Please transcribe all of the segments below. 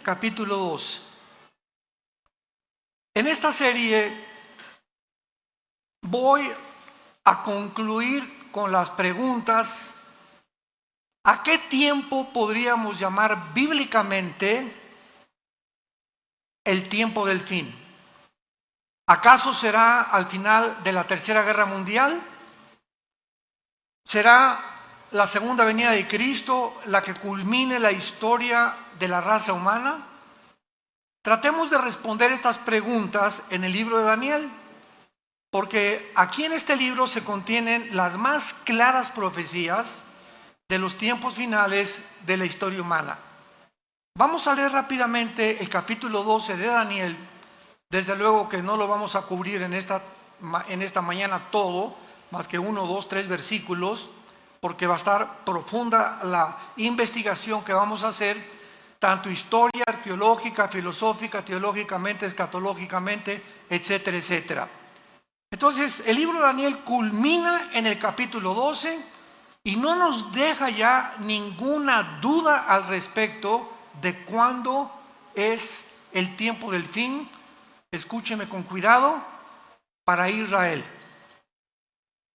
capítulo 2. En esta serie voy a concluir con las preguntas: ¿a qué tiempo podríamos llamar bíblicamente el tiempo del fin? ¿Acaso será al final de la Tercera Guerra Mundial? ¿Será la segunda venida de Cristo la que culmine la historia de la raza humana? Tratemos de responder estas preguntas en el libro de Daniel, porque aquí en este libro se contienen las más claras profecías de los tiempos finales de la historia humana. Vamos a leer rápidamente el capítulo 12 de Daniel. Desde luego que no lo vamos a cubrir en esta mañana todo, más que 1, 2, 3 versículos, porque va a estar profunda la investigación que vamos a hacer, tanto historia, arqueológica, filosófica, teológicamente, escatológicamente, etcétera, etcétera. Entonces, el libro de Daniel culmina en el capítulo 12 y no nos deja ya ninguna duda al respecto de cuándo es el tiempo del fin. Escúcheme con cuidado: para Israel.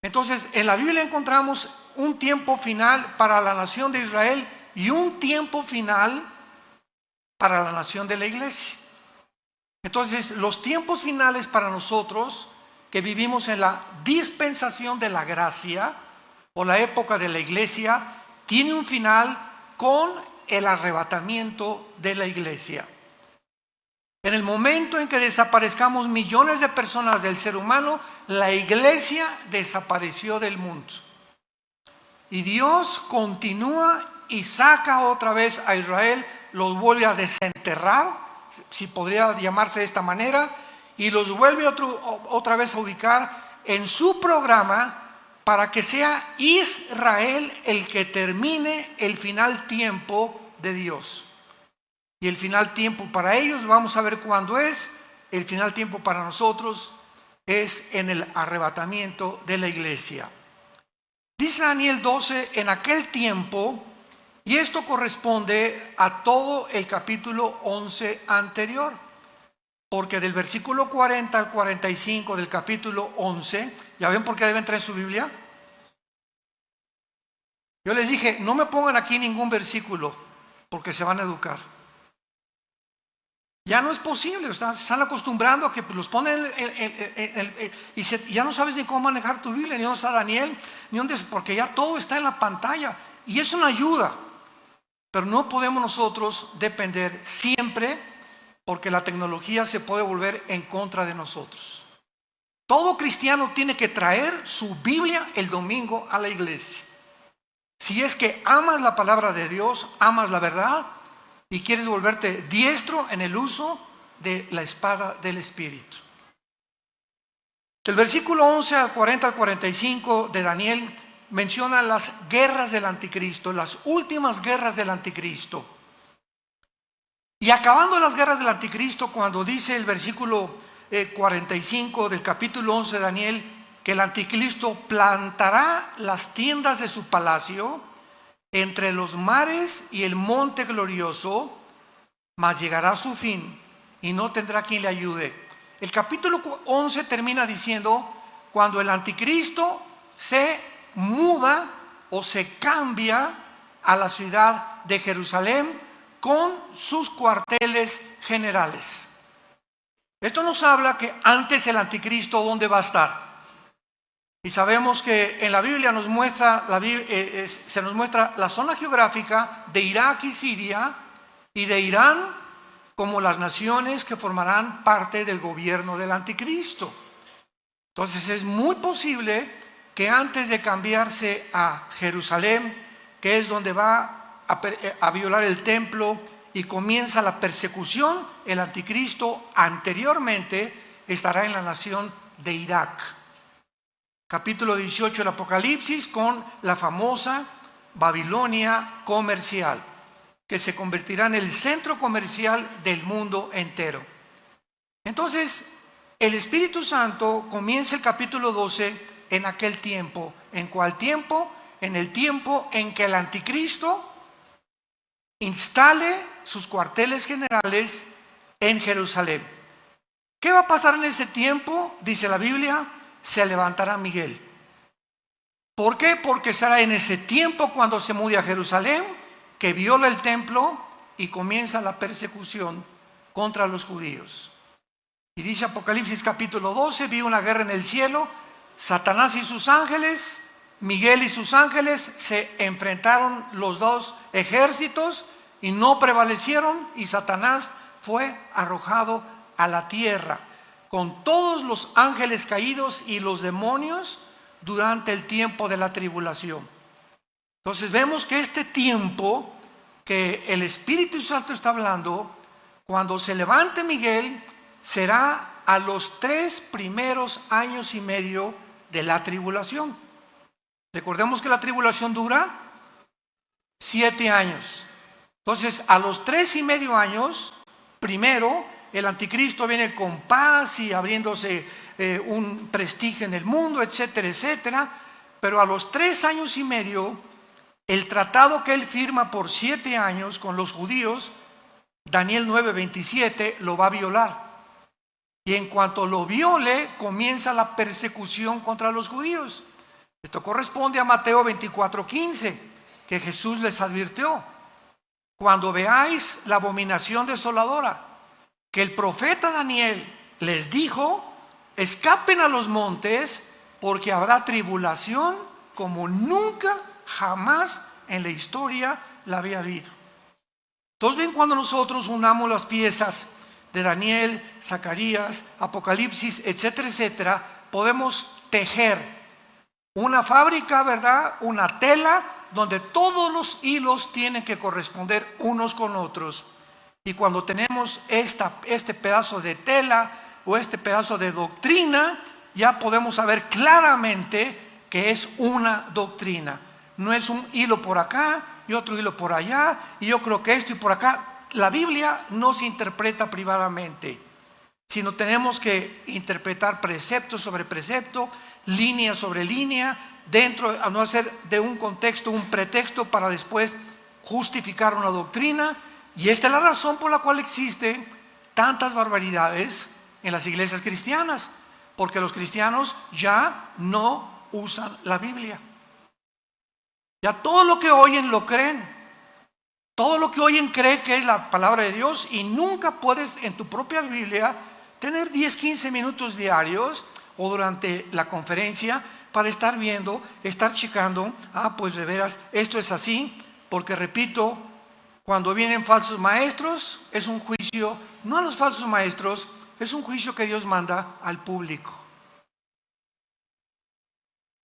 Entonces, en la Biblia encontramos un tiempo final para la nación de Israel y un tiempo final para la nación de la iglesia. Entonces, los tiempos finales para nosotros que vivimos en la dispensación de la gracia o la época de la iglesia, tiene un final con el arrebatamiento de la iglesia. En el momento en que desaparezcamos millones de personas del ser humano, la iglesia desapareció del mundo. Y Dios continúa y saca otra vez a Israel, los vuelve a desenterrar, si podría llamarse de esta manera, y los vuelve otra vez a ubicar en su programa para que sea Israel el que termine el final tiempo de Dios. Y el final tiempo para ellos, vamos a ver cuándo es. El final tiempo para nosotros es en el arrebatamiento de la iglesia. Dice Daniel 12, en aquel tiempo, y esto corresponde a todo el capítulo 11 anterior, porque del versículo 40 al 45 del capítulo 11, ¿ya ven por qué deben traer su Biblia? Yo les dije, no me pongan aquí ningún versículo, porque se van a educar. Ya no es posible, se están acostumbrando a que los ponen y ya no sabes ni cómo manejar tu Biblia, ni dónde está Daniel, ni dónde, porque ya todo está en la pantalla. Y es una ayuda, pero no podemos nosotros depender siempre, porque la tecnología se puede volver en contra de nosotros. Todo cristiano tiene que traer su Biblia el domingo a la iglesia. Si es que amas la palabra de Dios, amas la verdad, y quieres volverte diestro en el uso de la espada del Espíritu. El versículo 11 al 40 al 45 de Daniel menciona las guerras del anticristo, las últimas guerras del anticristo. Y acabando las guerras del anticristo, cuando dice el versículo 45 del capítulo 11 de Daniel, que el anticristo plantará las tiendas de su palacio entre los mares y el monte glorioso, mas llegará a su fin y no tendrá quien le ayude. El capítulo 11 termina diciendo, cuando el anticristo se muda o se cambia a la ciudad de Jerusalén con sus cuarteles generales. Esto nos habla que antes el anticristo, ¿dónde va a estar? Y sabemos que en la Biblia se nos muestra la zona geográfica de Irak y Siria y de Irán como las naciones que formarán parte del gobierno del anticristo. Entonces es muy posible que antes de cambiarse a Jerusalén, que es donde va a violar el templo y comienza la persecución, el anticristo anteriormente estará en la nación de Irak. Capítulo 18 del Apocalipsis, con la famosa Babilonia comercial, que se convertirá en el centro comercial del mundo entero. Entonces, el Espíritu Santo comienza el capítulo 12 en aquel tiempo. ¿En cuál tiempo? En el tiempo en que el anticristo instale sus cuarteles generales en Jerusalén. ¿Qué va a pasar en ese tiempo? Dice la Biblia, se levantará Miguel. ¿Por qué? Porque será en ese tiempo cuando se mude a Jerusalén, que viola el templo y comienza la persecución contra los judíos. Y dice Apocalipsis capítulo 12, vi una guerra en el cielo, Satanás y sus ángeles, Miguel y sus ángeles se enfrentaron los dos ejércitos y no prevalecieron, y Satanás fue arrojado a la tierra con todos los ángeles caídos y los demonios durante el tiempo de la tribulación. Entonces vemos que este tiempo que el Espíritu Santo está hablando, cuando se levante Miguel, será a los 3 primeros años y medio de la tribulación. Recordemos que la tribulación dura 7 años. Entonces, a los 3 y medio años, primero, el anticristo viene con paz y abriéndose un prestigio en el mundo, etcétera, etcétera. Pero a los 3 años y medio, el tratado que él firma por 7 años con los judíos, Daniel 9:27, lo va a violar. Y en cuanto lo viole, comienza la persecución contra los judíos. Esto corresponde a Mateo 24:15, que Jesús les advirtió: cuando veáis la abominación desoladora, que el profeta Daniel les dijo, escapen a los montes, porque habrá tribulación como nunca, jamás en la historia la había habido. Entonces ven, cuando nosotros unamos las piezas de Daniel, Zacarías, Apocalipsis, etcétera, etcétera, podemos tejer una fábrica, ¿verdad? Una tela donde todos los hilos tienen que corresponder unos con otros. Y cuando tenemos este pedazo de tela o este pedazo de doctrina, ya podemos saber claramente que es una doctrina. No es un hilo por acá y otro hilo por allá, y yo creo que esto y por acá. La Biblia no se interpreta privadamente, sino tenemos que interpretar precepto sobre precepto, línea sobre línea, dentro, a no hacer de un contexto un pretexto para después justificar una doctrina. Y esta es la razón por la cual existen tantas barbaridades en las iglesias cristianas, porque los cristianos ya no usan la Biblia. Ya todo lo que oyen lo creen. Todo lo que oyen cree que es la palabra de Dios, y nunca puedes en tu propia Biblia tener 10, 15 minutos diarios o durante la conferencia para estar viendo, estar checando, pues de veras esto es así, porque repito, cuando vienen falsos maestros es un juicio, no a los falsos maestros, es un juicio que Dios manda al público.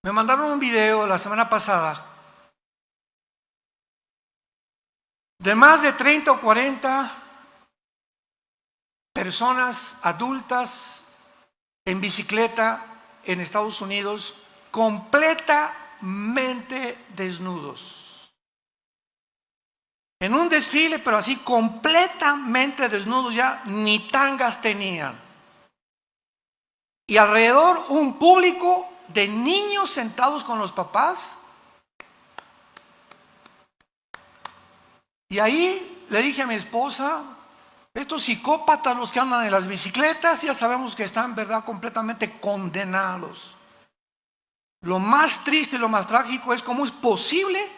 Me mandaron un video la semana pasada de más de 30 o 40 personas adultas en bicicleta en Estados Unidos, completamente desnudos. En un desfile, pero así completamente desnudos, ya ni tangas tenían. Y alrededor un público de niños sentados con los papás. Y ahí le dije a mi esposa, estos psicópatas, los que andan en las bicicletas, ya sabemos que están, ¿verdad?, completamente condenados. Lo más triste y lo más trágico es cómo es posible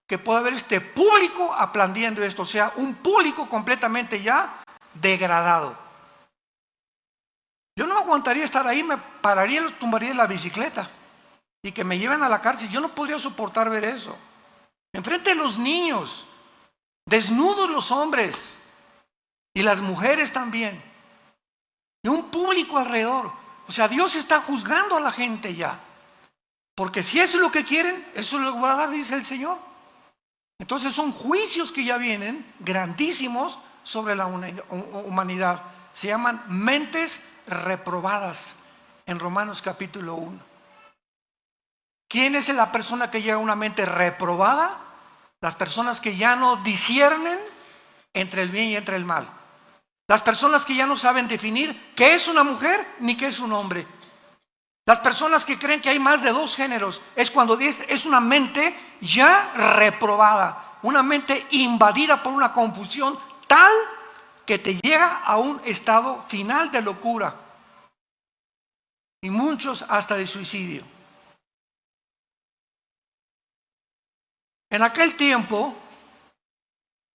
que pueda haber este público aplaudiendo esto, o sea, un público completamente ya degradado. Yo no aguantaría estar ahí, me pararía y los tumbaría de la bicicleta y que me lleven a la cárcel. Yo no podría soportar ver eso. Enfrente de los niños, desnudos los hombres y las mujeres también, y un público alrededor. O sea, Dios está juzgando a la gente ya, porque si eso es lo que quieren, eso es lo que va a dar, dice el Señor. Entonces son juicios que ya vienen grandísimos sobre la humanidad. Se llaman mentes reprobadas en Romanos capítulo 1. ¿Quién es la persona que llega a una mente reprobada? Las personas que ya no disciernen entre el bien y entre el mal. Las personas que ya no saben definir qué es una mujer ni qué es un hombre. Las personas que creen que hay más de 2 géneros. Es cuando es una mente ya reprobada, una mente invadida por una confusión tal que te llega a un estado final de locura y muchos hasta de suicidio. En aquel tiempo,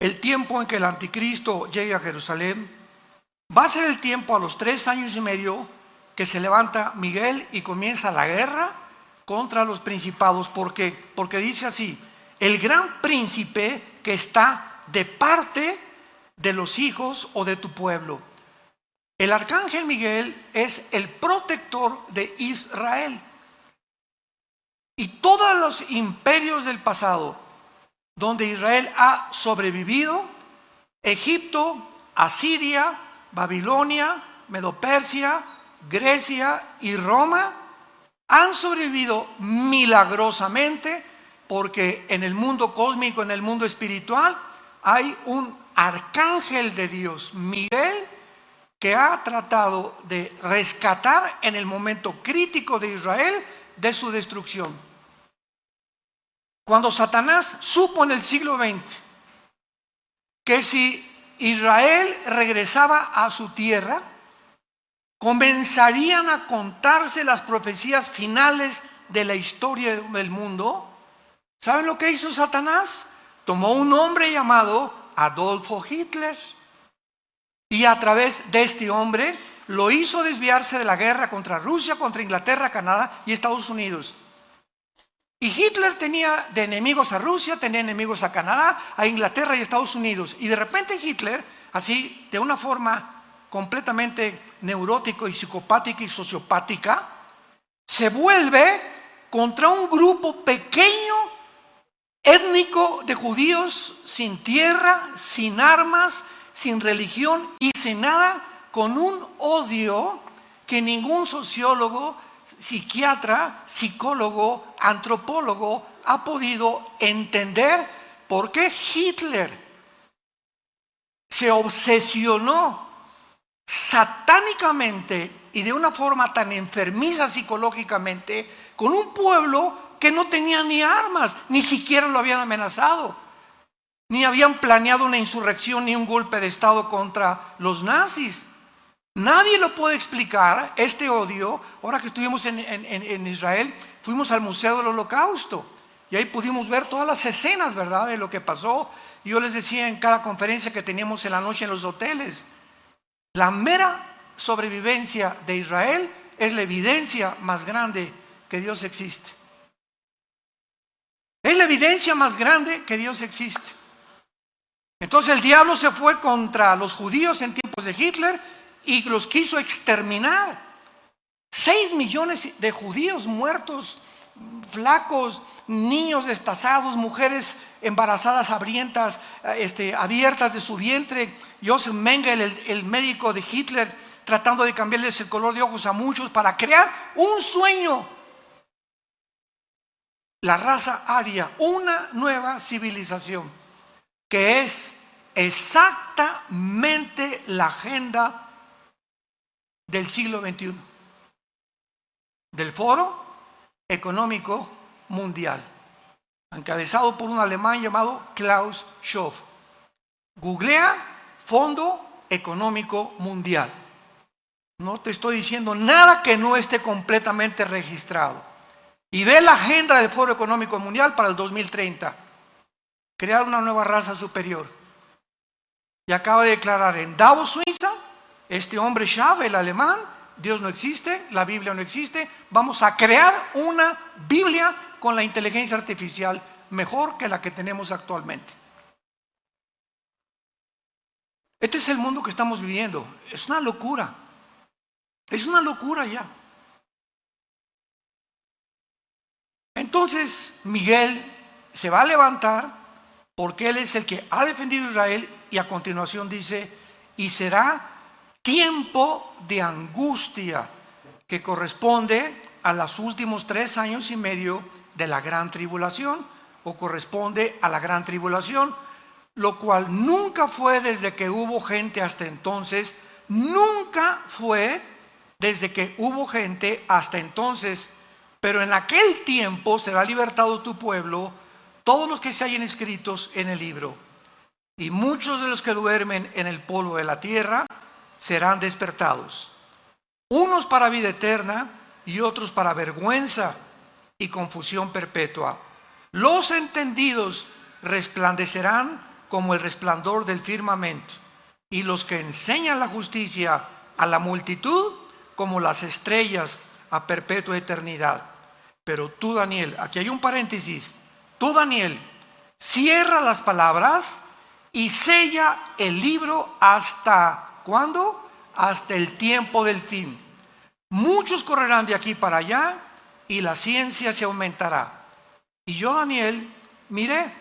el tiempo en que el anticristo llegue a Jerusalén, va a ser el tiempo a los 3 años y medio que se levanta Miguel y comienza la guerra contra los principados. ¿Por qué? Porque dice así: el gran príncipe que está de parte de los hijos o de tu pueblo. El arcángel Miguel es el protector de Israel. Y todos los imperios del pasado donde Israel ha sobrevivido, Egipto, Asiria, Babilonia, Medo-Persia, Grecia y Roma, han sobrevivido milagrosamente porque en el mundo cósmico, en el mundo espiritual, hay un arcángel de Dios, Miguel, que ha tratado de rescatar en el momento crítico de Israel de su destrucción. Cuando Satanás supo en el siglo XX que si Israel regresaba a su tierra, comenzarían a contarse las profecías finales de la historia del mundo, ¿saben lo que hizo Satanás? Tomó un hombre llamado Adolfo Hitler y a través de este hombre lo hizo desviarse de la guerra contra Rusia, contra Inglaterra, Canadá y Estados Unidos. Y Hitler tenía de enemigos a Rusia, tenía enemigos a Canadá, a Inglaterra y Estados Unidos. Y de repente Hitler, así de una forma completamente neurótica y psicopática y sociopática, se vuelve contra un grupo pequeño, étnico de judíos sin tierra, sin armas, sin religión y sin nada, con un odio que ningún sociólogo, psiquiatra, psicólogo, antropólogo ha podido entender por qué Hitler se obsesionó satánicamente y de una forma tan enfermiza psicológicamente con un pueblo que no tenía ni armas, ni siquiera lo habían amenazado, ni habían planeado una insurrección ni un golpe de estado contra los nazis. Nadie lo puede explicar, este odio. Ahora que estuvimos en Israel, fuimos al Museo del Holocausto y ahí pudimos ver todas las escenas, ¿verdad?, de lo que pasó. Yo les decía en cada conferencia que teníamos en la noche en los hoteles, la mera sobrevivencia de Israel es la evidencia más grande que Dios existe. Es la evidencia más grande que Dios existe. Entonces el diablo se fue contra los judíos en tiempos de Hitler y los quiso exterminar. 6 millones de judíos muertos, flacos, niños destazados, mujeres embarazadas hambrientas, abiertas de su vientre. Joseph Mengele, el médico de Hitler, tratando de cambiarles el color de ojos a muchos para crear un sueño. La raza aria, una nueva civilización, que es exactamente la agenda del siglo XXI, del Foro Económico Mundial, encabezado por un alemán llamado Klaus Schwab. Googlea Fondo Económico Mundial. No te estoy diciendo nada que no esté completamente registrado. Y ve la agenda del Foro Económico Mundial para el 2030. Crear una nueva raza superior. Y acaba de declarar en Davos, Suiza, este hombre Schwab, el alemán: Dios no existe, la Biblia no existe, vamos a crear una Biblia con la inteligencia artificial mejor que la que tenemos actualmente. Este es el mundo que estamos viviendo. Es una locura. Es una locura ya. Entonces Miguel se va a levantar porque él es el que ha defendido a Israel, y a continuación dice: y será tiempo de angustia que corresponde a los últimos 3 años y medio de la gran tribulación, o corresponde a la gran tribulación, lo cual nunca fue desde que hubo gente hasta entonces, nunca fue desde que hubo gente hasta entonces, pero en aquel tiempo será libertado tu pueblo, todos los que se hallen escritos en el libro. Y muchos de los que duermen en el polvo de la tierra serán despertados, unos para vida eterna y otros para vergüenza y confusión perpetua. Los entendidos resplandecerán como el resplandor del firmamento, y los que enseñan la justicia a la multitud como las estrellas a perpetua eternidad. Pero tú, Daniel, aquí hay un paréntesis, tú, Daniel, cierra las palabras y sella el libro hasta, ¿cuándo? Hasta el tiempo del fin. Muchos correrán de aquí para allá y la ciencia se aumentará. Y yo, Daniel, miré,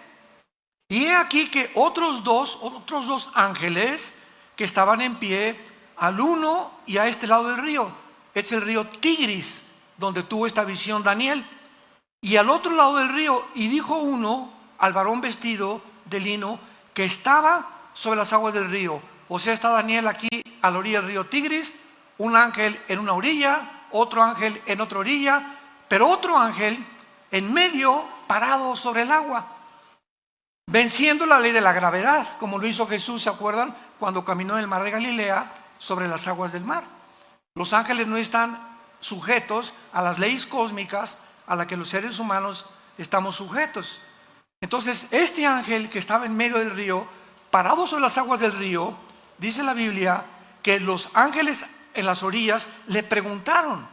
y he aquí que otros dos ángeles que estaban en pie, al uno y a este lado del río. Es el río Tigris, donde tuvo esta visión Daniel. Y al otro lado del río, y dijo uno al varón vestido de lino que estaba sobre las aguas del río. O sea, está Daniel aquí a la orilla del río Tigris, un ángel en una orilla, otro ángel en otra orilla, pero otro ángel en medio parado sobre el agua, venciendo la ley de la gravedad, como lo hizo Jesús, ¿se acuerdan? Cuando caminó en el mar de Galilea sobre las aguas del mar. Los ángeles no están sujetos a las leyes cósmicas a las que los seres humanos estamos sujetos. Entonces, este ángel que estaba en medio del río, parado sobre las aguas del río, dice la Biblia que los ángeles en las orillas le preguntaron,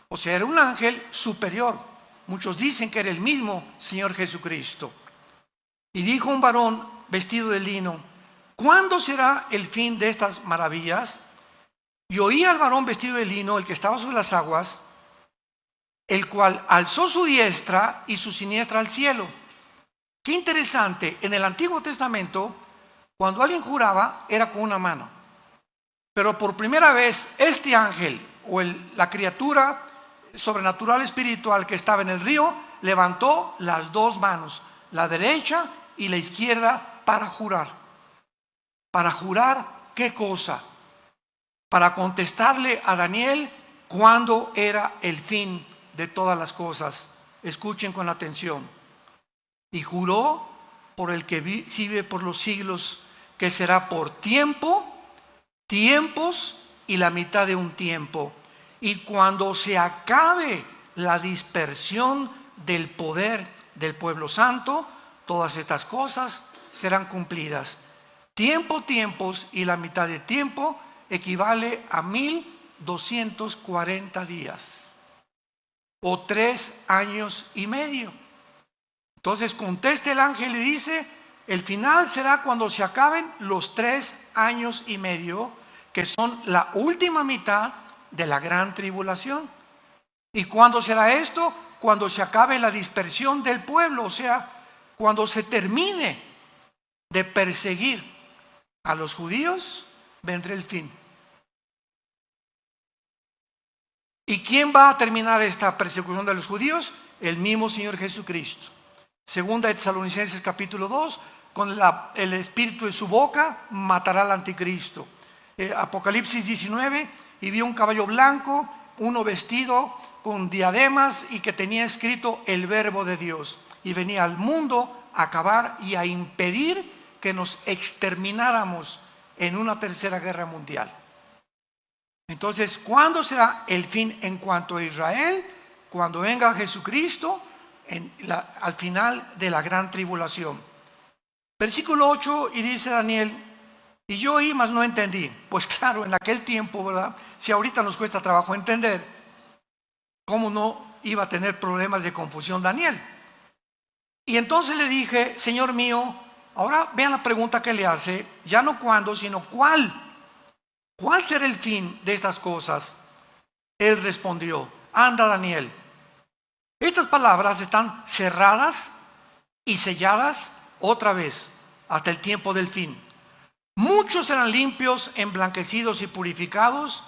o sea, era un ángel superior. Muchos dicen que era el mismo Señor Jesucristo. Y dijo un varón vestido de lino, ¿cuándo será el fin de estas maravillas? Y oí al varón vestido de lino, el que estaba sobre las aguas, el cual alzó su diestra y su siniestra al cielo. Qué interesante, en el Antiguo Testamento, cuando alguien juraba, era con una mano. Pero por primera vez, este ángel, o la criatura sobrenatural espiritual que estaba en el río, levantó las dos manos, la derecha y la izquierda, para jurar. ¿Para jurar qué cosa? Para contestarle a Daniel cuándo era el fin de todas las cosas. Escuchen con atención. Y juró por el que vive por los siglos, que será por tiempo, tiempos y la mitad de un tiempo. Y cuando se acabe la dispersión del poder del pueblo santo, todas estas cosas serán cumplidas. Tiempo, tiempos y la mitad de tiempo equivale a 1240 días o 3 años y medio. Entonces contesta el ángel y dice, el final será cuando se acaben los 3 años y medio, que son la última mitad de la gran tribulación. ¿Y cuándo será esto? Cuando se acabe la dispersión del pueblo, o sea, cuando se termine de perseguir a los judíos, vendrá el fin. ¿Y quién va a terminar esta persecución de los judíos? El mismo Señor Jesucristo. Segunda de Tesalonicenses capítulo 2, con el espíritu de su boca matará al anticristo. Apocalipsis 19, y vio un caballo blanco, uno vestido con diademas y que tenía escrito el verbo de Dios. Y venía al mundo a acabar y a impedir que nos extermináramos en una tercera guerra mundial. Entonces, ¿cuándo será el fin en cuanto a Israel? Cuando venga Jesucristo al final de la gran tribulación. Versículo 8, y dice Daniel, y yo oí, mas no entendí. Pues claro, en aquel tiempo, ¿verdad? Si ahorita nos cuesta trabajo entender, ¿cómo no iba a tener problemas de confusión Daniel? Y entonces le dije, Señor mío, ahora vean la pregunta que le hace, ya no cuándo, sino cuál. ¿Cuál será el fin de estas cosas? Él respondió, anda Daniel. Estas palabras están cerradas y selladas otra vez hasta el tiempo del fin. Muchos serán limpios, emblanquecidos y purificados.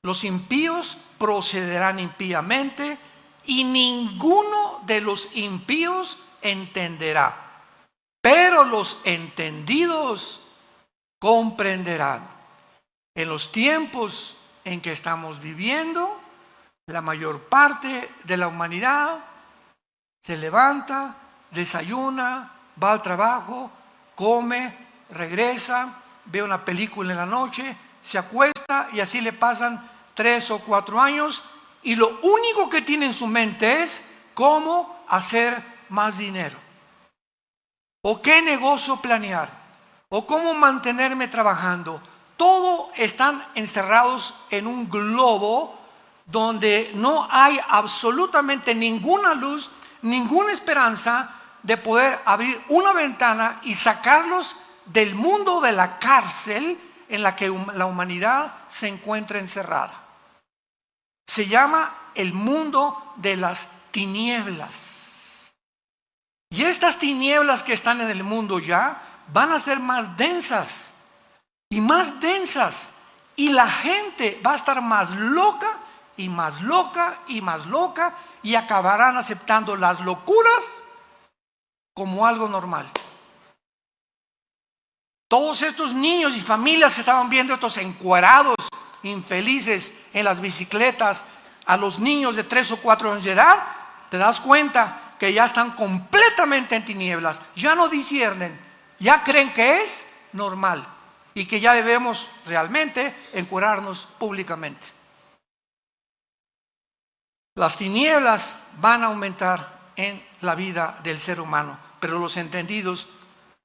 Los impíos procederán impíamente y ninguno de los impíos entenderá. Pero los entendidos comprenderán. En los tiempos en que estamos viviendo, la mayor parte de la humanidad se levanta, desayuna, va al trabajo, come, regresa, ve una película en la noche, se acuesta y así le pasan 3 o 4 años y lo único que tiene en su mente es cómo hacer más dinero, o qué negocio planear, o cómo mantenerme trabajando. Todo están encerrados en un globo donde no hay absolutamente ninguna luz, ninguna esperanza de poder abrir una ventana y sacarlos del mundo de la cárcel en la que la humanidad se encuentra encerrada. Se llama el mundo de las tinieblas. Y estas tinieblas que están en el mundo ya van a ser más densas y más densas. Y la gente va a estar más loca y más loca y más loca y acabarán aceptando las locuras como algo normal. Todos estos niños y familias que estaban viendo estos encuerados infelices en las bicicletas a los niños de 3 o 4 años de edad, te das cuenta que ya están completamente en tinieblas, ya no disciernen, ya creen que es normal y que ya debemos realmente encuerarnos públicamente. Las tinieblas van a aumentar en la vida del ser humano, pero los entendidos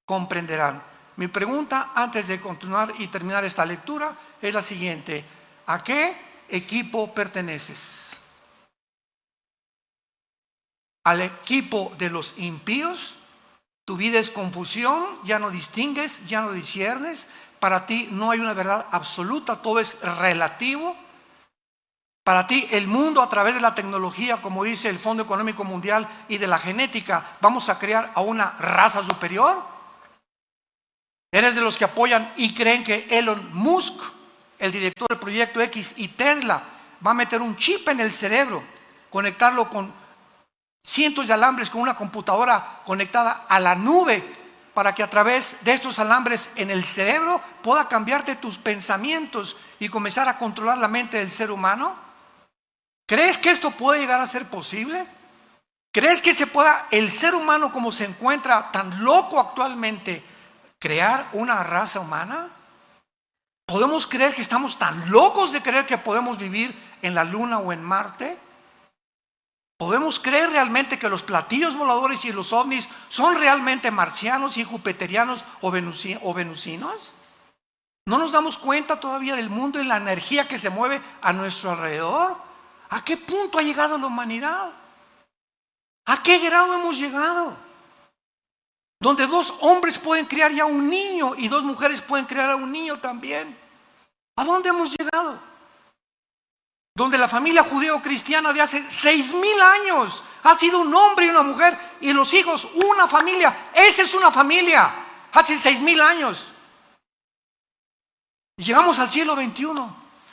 comprenderán. Mi pregunta antes de continuar y terminar esta lectura es la siguiente: ¿a qué equipo perteneces? ¿Al equipo de los impíos? Tu vida es confusión, ya no distingues, ya no disciernes, para ti no hay una verdad absoluta, todo es relativo. Para ti el mundo, a través de la tecnología, como dice el Fondo Económico Mundial, y de la genética, vamos a crear a una raza superior. ¿Eres de los que apoyan y creen que Elon Musk, el director del Proyecto X, y Tesla va a meter un chip en el cerebro, conectarlo con cientos de alambres, con una computadora conectada a la nube, para que a través de estos alambres en el cerebro pueda cambiarte tus pensamientos y comenzar a controlar la mente del ser humano? ¿Crees que esto puede llegar a ser posible? ¿Crees que se pueda, el ser humano como se encuentra tan loco actualmente, crear una raza humana? ¿Podemos creer que estamos tan locos de creer que podemos vivir en la Luna o en Marte? ¿Podemos creer realmente que los platillos voladores y los ovnis son realmente marcianos y jupiterianos o venusinos? ¿No nos damos cuenta todavía del mundo y la energía que se mueve a nuestro alrededor? ¿A qué punto ha llegado la humanidad? ¿A qué grado hemos llegado? Donde 2 hombres pueden criar ya un niño y 2 mujeres pueden criar a un niño también. ¿A dónde hemos llegado? Donde la familia judeo-cristiana de hace 6,000 años ha sido un hombre y una mujer y los hijos, una familia. Esa es una familia, hace 6,000 años. Y llegamos al siglo XXI,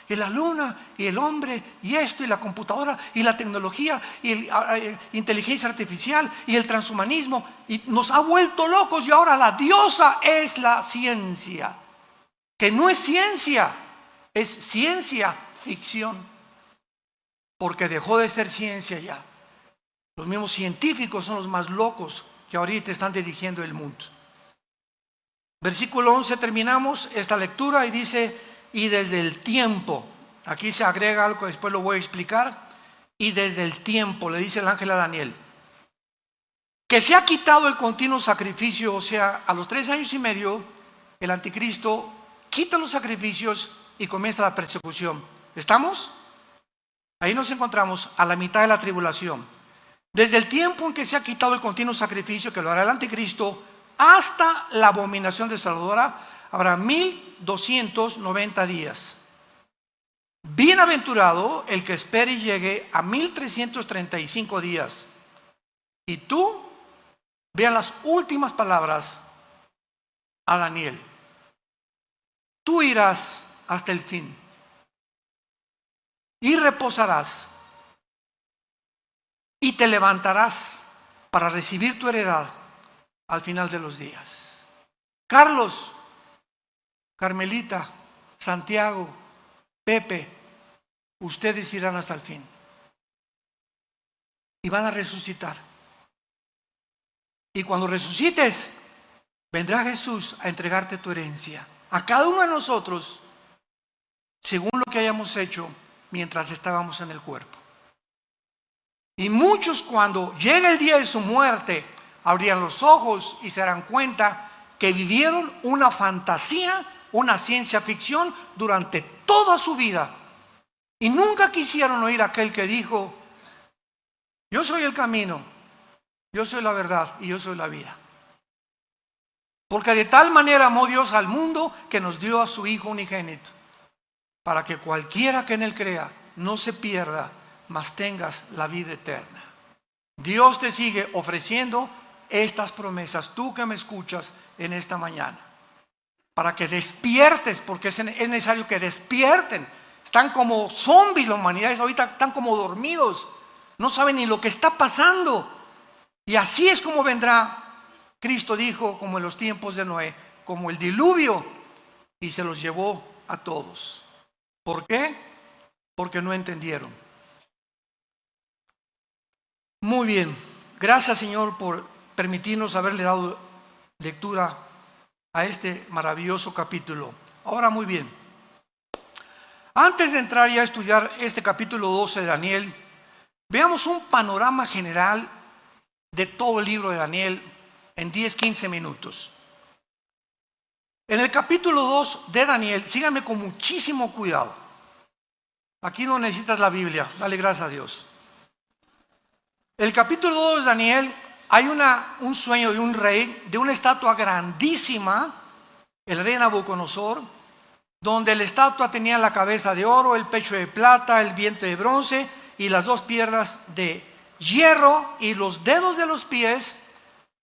y la luna, y el hombre, y esto, y la computadora, y la tecnología, y la inteligencia artificial, y el transhumanismo, y nos ha vuelto locos, y ahora la diosa es la ciencia, que no es ciencia, es ciencia ficción. Porque dejó de ser ciencia ya. Los mismos científicos son los más locos que ahorita están dirigiendo el mundo. Versículo 11, terminamos esta lectura y dice: y desde el tiempo, aquí se agrega algo que después lo voy a explicar, y desde el tiempo, le dice el ángel a Daniel, que se ha quitado el continuo sacrificio, o sea, a los 3 años y medio, el anticristo quita los sacrificios y comienza la persecución. ¿Estamos? Ahí nos encontramos a la mitad de la tribulación. Desde el tiempo en que se ha quitado el continuo sacrificio, que lo hará el anticristo, hasta la abominación desoladora, habrá 1290 días. Bienaventurado el que espere y llegue a 1335 días. Y tú, vean las últimas palabras a Daniel. Tú irás hasta el fin y reposarás y te levantarás para recibir tu heredad al final de los días. Carlos, Carmelita, Santiago, Pepe, ustedes irán hasta el fin y van a resucitar Y cuando resucites, vendrá Jesús a entregarte tu herencia. A cada uno de nosotros, según lo que hayamos hecho mientras estábamos en el cuerpo. Y muchos, cuando llegue el día de su muerte, abrirán los ojos y se darán cuenta que vivieron una fantasía, una ciencia ficción durante toda su vida. Y nunca quisieron oír a aquel que dijo: yo soy el camino, yo soy la verdad y yo soy la vida. Porque de tal manera amó Dios al mundo que nos dio a su Hijo unigénito, para que cualquiera que en él crea no se pierda, mas tengas la vida eterna. Dios te sigue ofreciendo estas promesas, tú que me escuchas en esta mañana, para que despiertes, porque es necesario que despierten. Están como zombies la humanidad, ahorita están como dormidos, no saben ni lo que está pasando. Y así es como vendrá. Cristo dijo, como en los tiempos de Noé, como el diluvio, y se los llevó a todos. ¿Por qué? Porque no entendieron. Muy bien, gracias Señor por permitirnos haberle dado lectura a este maravilloso capítulo. Ahora muy bien, antes de entrar ya a estudiar este capítulo 12 de Daniel, veamos un panorama general de todo el libro de Daniel en 10-15 minutos. En el capítulo 2 de Daniel, síganme con muchísimo cuidado. Aquí no necesitas la Biblia, dale gracias a Dios. En el capítulo 2 de Daniel hay un sueño de un rey, de una estatua grandísima, el rey Nabucodonosor, donde la estatua tenía la cabeza de oro, el pecho de plata, el vientre de bronce y las dos piernas de hierro y los dedos de los pies,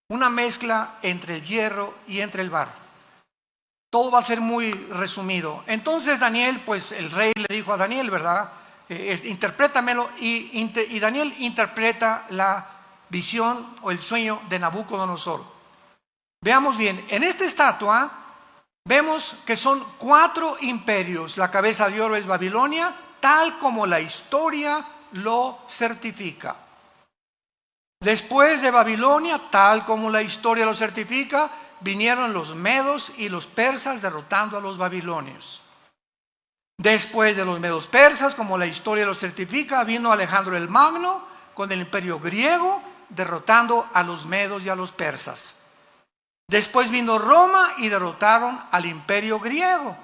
una mezcla entre el hierro y entre el barro. Todo va a ser muy resumido. Entonces Daniel, pues el rey le dijo a Daniel, ¿verdad? Interprétamelo, y Daniel interpreta la visión o el sueño de Nabucodonosor. Veamos bien, en esta estatua vemos que son 4 imperios. La cabeza de oro es Babilonia, tal como la historia lo certifica. Después de Babilonia, tal como la historia lo certifica, vinieron los medos y los persas derrotando a los babilonios. Después de los medos persas, como la historia lo certifica, vino Alejandro el Magno con el imperio griego, derrotando a los medos y a los persas. Después vino Roma y derrotaron al imperio griego.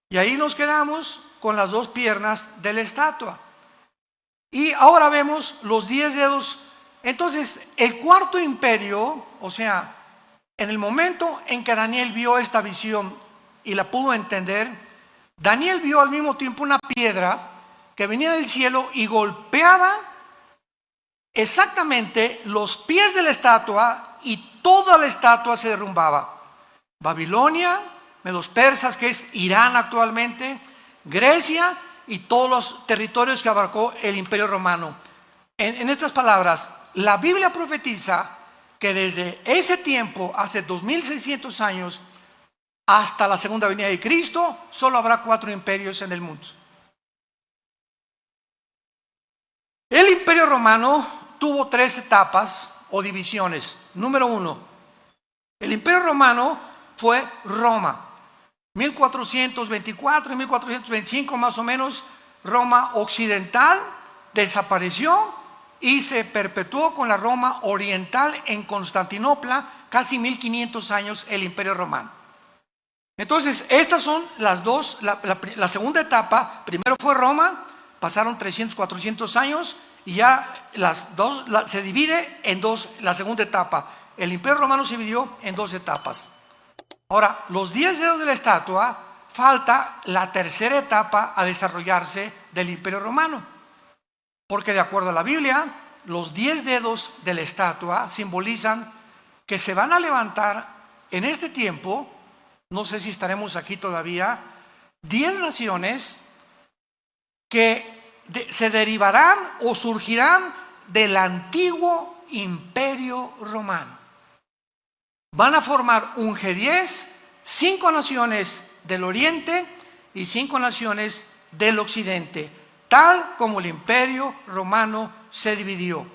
Y ahí nos quedamos con las 2 piernas de la estatua. Y ahora vemos los 10 dedos. Entonces, el 4.º imperio, o sea, en el momento en que Daniel vio esta visión y la pudo entender, Daniel vio al mismo tiempo una piedra que venía del cielo y golpeaba exactamente los pies de la estatua y toda la estatua se derrumbaba. Babilonia, medos persas, que es Irán actualmente, Grecia y todos los territorios que abarcó el imperio romano. En otras palabras, la Biblia profetiza que desde ese tiempo, hace 2600 años, hasta la segunda venida de Cristo, solo habrá 4 imperios en el mundo. El imperio romano tuvo 3 etapas o divisiones. Número 1, el imperio romano fue Roma. 1424 y 1425 más o menos, Roma occidental desapareció y se perpetuó con la Roma oriental en Constantinopla, casi 1500 años el imperio romano. Entonces, estas son las dos, la segunda etapa. Primero fue Roma, pasaron 300, 400 años y ya se divide en 2, la segunda etapa. El imperio romano se dividió en 2 etapas. Ahora, los 10 dedos de la estatua, falta la tercera etapa a desarrollarse del imperio romano. Porque de acuerdo a la Biblia, los 10 dedos de la estatua simbolizan que se van a levantar en este tiempo, no sé si estaremos aquí todavía, 10 naciones que se derivarán o surgirán del antiguo imperio romano. Van a formar un G10, 5 naciones del oriente y 5 naciones del occidente, tal como el imperio romano se dividió.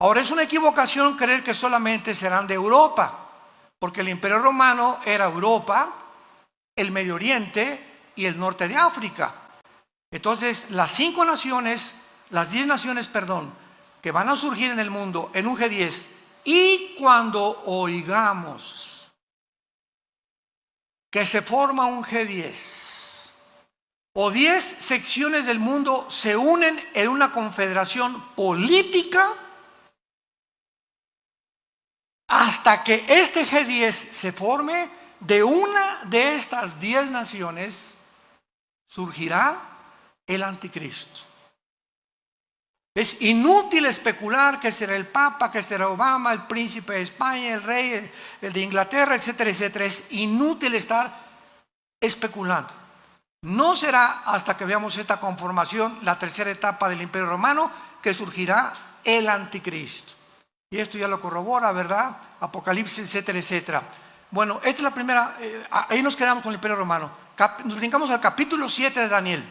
Ahora, es una equivocación creer que solamente serán de Europa, porque el Imperio Romano era Europa, el Medio Oriente y el norte de África. Entonces, las 10 naciones, que van a surgir en el mundo en un G10, y cuando oigamos que se forma un G10 o 10 secciones del mundo se unen en una confederación política, hasta que este G10 se forme, de una de estas 10 naciones surgirá el anticristo. Es inútil especular que será el Papa, que será Obama, el príncipe de España, el rey, el de Inglaterra, etcétera, etcétera. Es inútil estar especulando. No será hasta que veamos esta conformación, la tercera etapa del Imperio Romano, que surgirá el anticristo. Y esto ya lo corrobora, ¿verdad? Apocalipsis, etcétera, etcétera. Bueno, esta es la primera, ahí nos quedamos con el Imperio Romano. Nos brincamos al capítulo 7 de Daniel.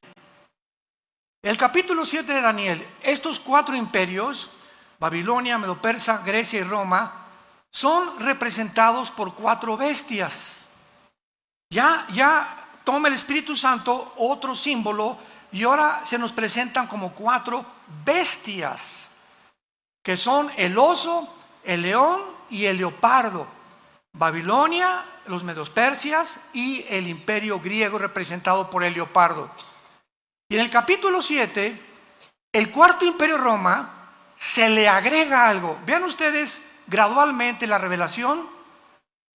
El capítulo 7 de Daniel, estos 4 imperios, Babilonia, Medo-Persa, Grecia y Roma, son representados por 4 bestias. Ya toma el Espíritu Santo otro símbolo y ahora se nos presentan como 4 bestias, que son el oso, el león y el leopardo. Babilonia, los Medo-Persias y el imperio griego representado por el leopardo. Y en el capítulo 7, el cuarto imperio Roma, se le agrega algo. Vean ustedes gradualmente la revelación,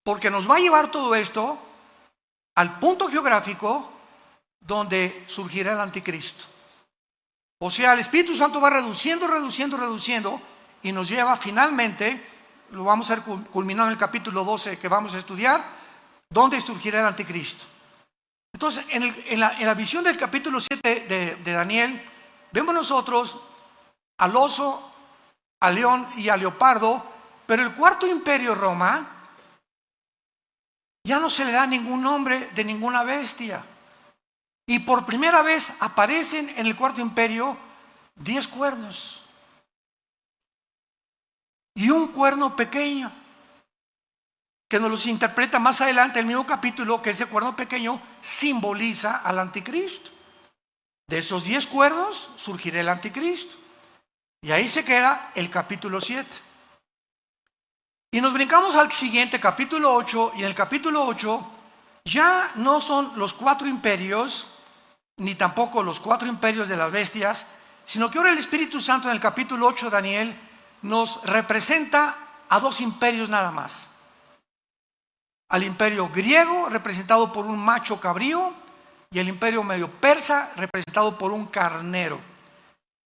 porque nos va a llevar todo esto al punto geográfico donde surgirá el anticristo. O sea, el Espíritu Santo va reduciendo y nos lleva finalmente, lo vamos a ver culminado en el capítulo 12 que vamos a estudiar, donde surgirá el anticristo. Entonces, en la visión del capítulo 7 de Daniel, vemos nosotros al oso, al león y al leopardo, pero el cuarto imperio Roma ya no se le da ningún nombre de ninguna bestia. Y por primera vez aparecen en el cuarto imperio 10 cuernos y un cuerno pequeño, que nos los interpreta más adelante el mismo capítulo, que ese cuerno pequeño simboliza al anticristo. De esos 10 cuernos surgirá el anticristo. Y ahí se queda el capítulo 7. Y nos brincamos al siguiente, capítulo 8, y en el capítulo 8 ya no son los 4 imperios, ni tampoco los 4 imperios de las bestias, sino que ahora el Espíritu Santo en el capítulo 8 de Daniel nos representa a 2 imperios nada más. Al imperio griego, representado por un macho cabrío, y el imperio medio persa, representado por un carnero.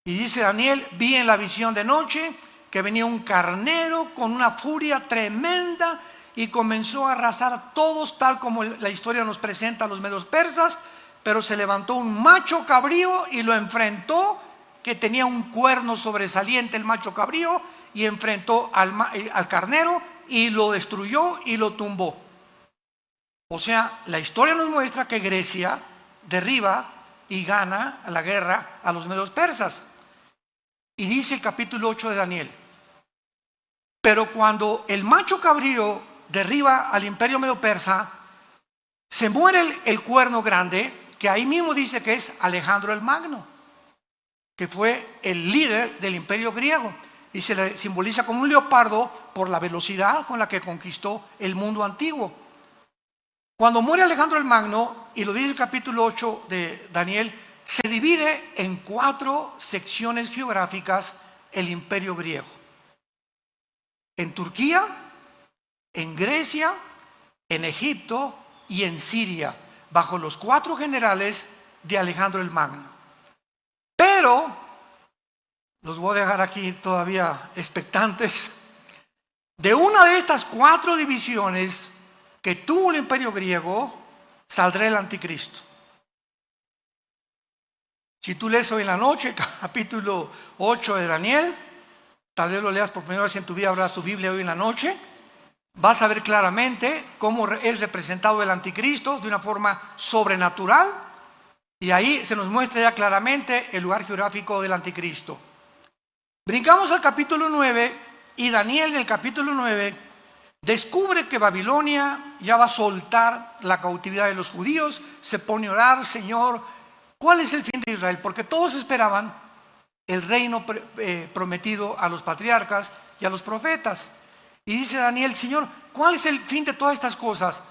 Y dice Daniel: vi en la visión de noche que venía un carnero con una furia tremenda y comenzó a arrasar a todos, tal como la historia nos presenta a los medios persas, pero se levantó un macho cabrío y lo enfrentó, que tenía un cuerno sobresaliente el macho cabrío, y enfrentó al carnero y lo destruyó y lo tumbó. O sea, la historia nos muestra que Grecia derriba y gana la guerra a los medios persas. Y dice el capítulo 8 de Daniel: pero cuando el macho cabrío derriba al imperio medio persa, se muere el cuerno grande, que ahí mismo dice que es Alejandro el Magno, que fue el líder del imperio griego, y se le simboliza como un leopardo por la velocidad con la que conquistó el mundo antiguo. Cuando muere Alejandro el Magno, y lo dice el capítulo 8 de Daniel, se divide en 4 secciones geográficas el imperio griego. En Turquía, en Grecia, en Egipto y en Siria, bajo los 4 generales de Alejandro el Magno. Pero, los voy a dejar aquí todavía expectantes, de una de estas 4 divisiones que tuvo el imperio griego, saldrá el anticristo. Si tú lees hoy en la noche, capítulo 8 de Daniel, tal vez lo leas por primera vez en tu vida, abras tu Biblia hoy en la noche, vas a ver claramente cómo es representado el anticristo de una forma sobrenatural, y ahí se nos muestra ya claramente el lugar geográfico del anticristo. Brincamos al capítulo 9 y Daniel en el capítulo 9 descubre que Babilonia ya va a soltar la cautividad de los judíos, se pone a orar: Señor, ¿cuál es el fin de Israel? Porque todos esperaban el reino prometido a los patriarcas y a los profetas. Y dice Daniel: Señor, ¿cuál es el fin de todas estas cosas?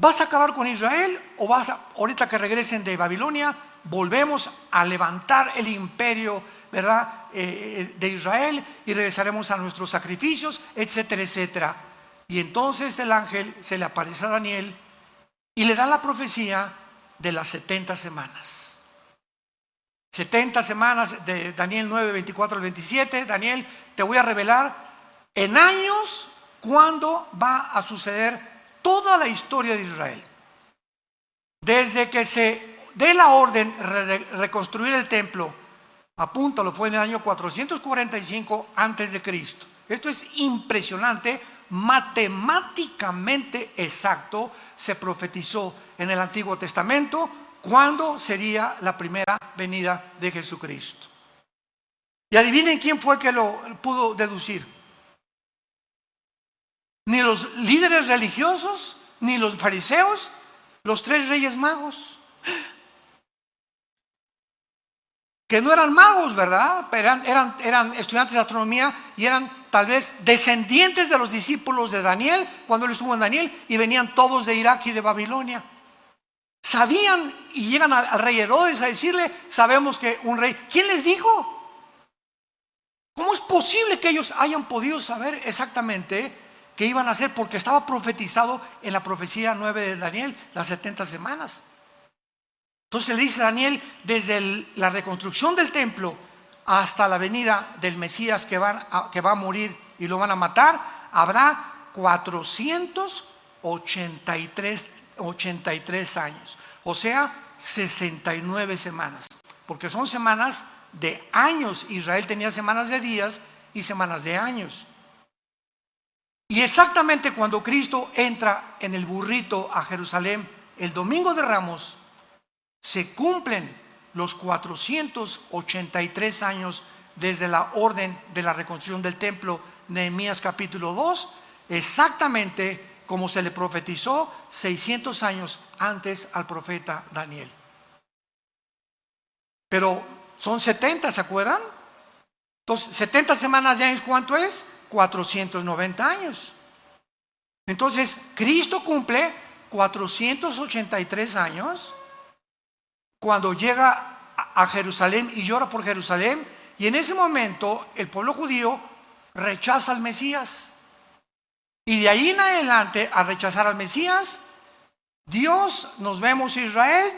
¿Vas a acabar con Israel o ahorita que regresen de Babilonia, volvemos a levantar el imperio, ¿verdad?, de Israel, y regresaremos a nuestros sacrificios, etcétera, etcétera? Y entonces el ángel se le aparece a Daniel y le da la profecía de las 70 semanas. 70 semanas de Daniel 9, 24 al 27. Daniel, te voy a revelar en años cuándo va a suceder toda la historia de Israel. Desde que se dé la orden de reconstruir el templo, apúntalo, fue en el año 445 antes de Cristo. Esto es impresionante, matemáticamente exacto. Se profetizó en el Antiguo Testamento cuándo sería la primera venida de Jesucristo. Y adivinen quién fue que lo pudo deducir. Ni los líderes religiosos, ni los fariseos, los 3 reyes magos. Que no eran magos, ¿verdad? Pero eran estudiantes de astronomía y eran tal vez descendientes de los discípulos de Daniel, cuando él estuvo en Daniel, y venían todos de Irak y de Babilonia. Sabían y llegan al rey Herodes a decirle: sabemos que un rey. ¿Quién les dijo? ¿Cómo es posible que ellos hayan podido saber exactamente qué iban a hacer? Porque estaba profetizado en la profecía 9 de Daniel, las 70 semanas. Entonces le dice a Daniel: desde la reconstrucción del templo hasta la venida del Mesías que va a morir y lo van a matar, habrá 483 años. O sea, 69 semanas. Porque son semanas de años. Israel tenía semanas de días y semanas de años. Y exactamente cuando Cristo entra en el burrito a Jerusalén, el domingo de Ramos, se cumplen los 483 años desde la orden de la reconstrucción del templo, Nehemías capítulo 2, exactamente como se le profetizó 600 años antes al profeta Daniel. Pero son 70, ¿se acuerdan? Entonces, 70 semanas de años, ¿cuánto es? 490 años. Entonces, Cristo cumple 483 años cuando llega a Jerusalén y llora por Jerusalén, y en ese momento el pueblo judío rechaza al Mesías. Y de ahí en adelante, al rechazar al Mesías, Dios, nos vemos Israel,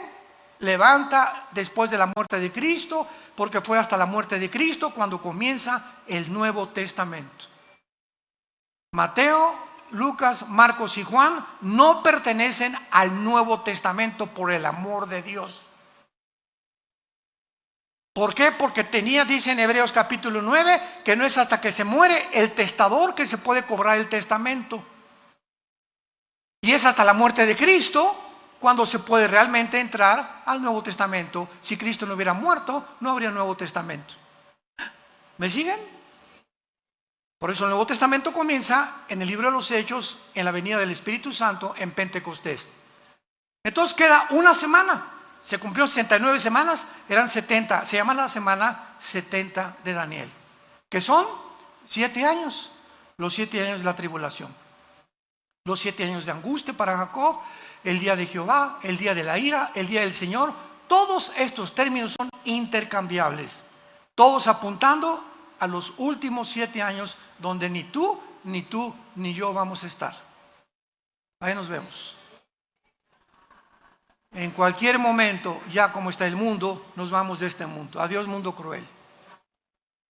levanta después de la muerte de Cristo, porque fue hasta la muerte de Cristo cuando comienza el Nuevo Testamento. Mateo, Lucas, Marcos y Juan no pertenecen al Nuevo Testamento por el amor de Dios. ¿Por qué? Porque dice en Hebreos capítulo 9, que no es hasta que se muere el testador que se puede cobrar el testamento. Y es hasta la muerte de Cristo cuando se puede realmente entrar al Nuevo Testamento. Si Cristo no hubiera muerto, no habría Nuevo Testamento. ¿Me siguen? Por eso el Nuevo Testamento comienza en el libro de los Hechos, en la venida del Espíritu Santo, en Pentecostés. Entonces queda una semana. Se cumplió 69 semanas, eran 70. Se llama la semana 70 de Daniel, que son 7 años. Los 7 años de la tribulación. Los 7 años de angustia para Jacob, el día de Jehová, el día de la ira, el día del Señor. Todos estos términos son intercambiables, todos apuntando a los últimos 7 años donde ni tú, ni yo vamos a estar. Ahí nos vemos. En cualquier momento, ya como está el mundo, nos vamos de este mundo. Adiós, mundo cruel.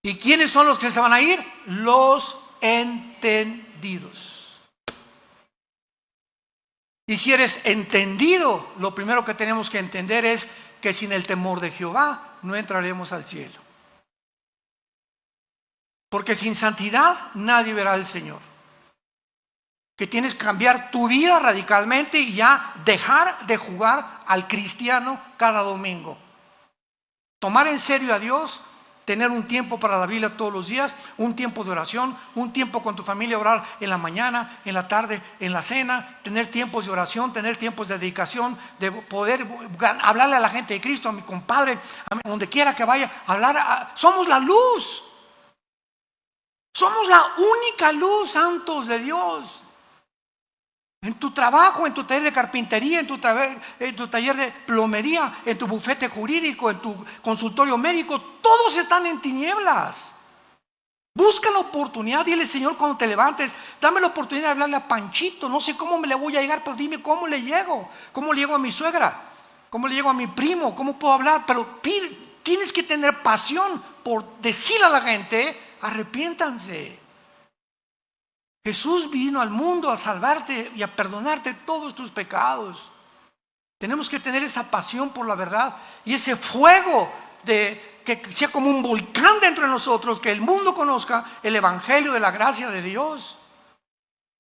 ¿Y quiénes son los que se van a ir? Los entendidos. Y si eres entendido, lo primero que tenemos que entender es que sin el temor de Jehová no entraremos al cielo. Porque sin santidad nadie verá al Señor. Que tienes que cambiar tu vida radicalmente y ya dejar de jugar al cristiano cada domingo. Tomar en serio a Dios tener un tiempo para la Biblia todos los días, un tiempo de oración, un tiempo con tu familia, orar en la mañana, en la tarde, en la cena, tener tiempos de oración, tener tiempos de dedicación, de poder hablarle a la gente de Cristo, a mi compadre, donde quiera que vaya, somos la luz. Somos la única luz, santos de Dios. En tu trabajo, en tu taller de carpintería, en tu taller de plomería, en tu bufete jurídico, en tu consultorio médico, todos están en tinieblas. Busca la oportunidad, dile: Señor, cuando te levantes, dame la oportunidad de hablarle a Panchito. No sé cómo me le voy a llegar, pero dime cómo le llego. ¿Cómo le llego a mi suegra? ¿Cómo le llego a mi primo? ¿Cómo puedo hablar? Pero tienes que tener pasión por decirle a la gente: arrepiéntanse. Jesús vino al mundo a salvarte y a perdonarte todos tus pecados. Tenemos que tener esa pasión por la verdad y ese fuego que sea como un volcán dentro de nosotros, que el mundo conozca el evangelio de la gracia de Dios.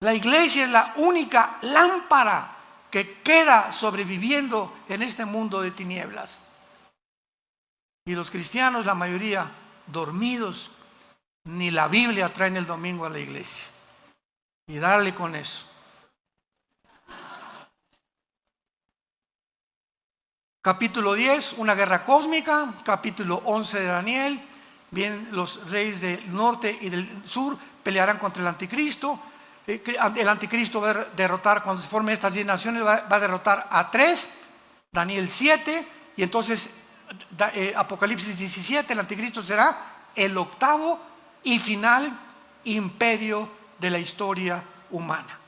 La iglesia es la única lámpara que queda sobreviviendo en este mundo de tinieblas. Y los cristianos, la mayoría, dormidos, ni la Biblia traen el domingo a la iglesia. Y darle con eso. Capítulo 10, una guerra cósmica. Capítulo 11 de Daniel. Bien, los reyes del norte y del sur pelearán contra el anticristo. El anticristo va a derrotar, cuando se formen estas 10 naciones, va a derrotar a 3. Daniel 7. Y entonces Apocalipsis 17, el anticristo será el octavo y final imperio de la historia humana.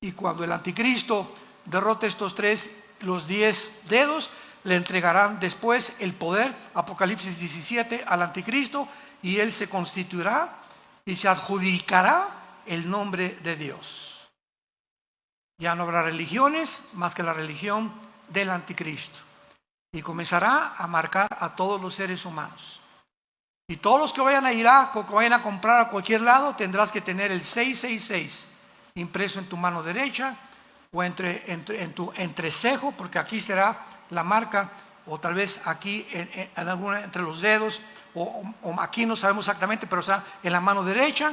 Y cuando el anticristo derrote estos 3, los 10 dedos, le entregarán después el poder, Apocalipsis 17, al anticristo, y él se constituirá y se adjudicará el nombre de Dios. Ya no habrá religiones más que la religión del anticristo, y comenzará a marcar a todos los seres humanos. Y todos los que vayan a Irak o que vayan a comprar a cualquier lado, tendrás que tener el 666 impreso en tu mano derecha o en tu entrecejo, porque aquí será la marca, o tal vez aquí en alguna entre los dedos, o aquí no sabemos exactamente, pero está en la mano derecha,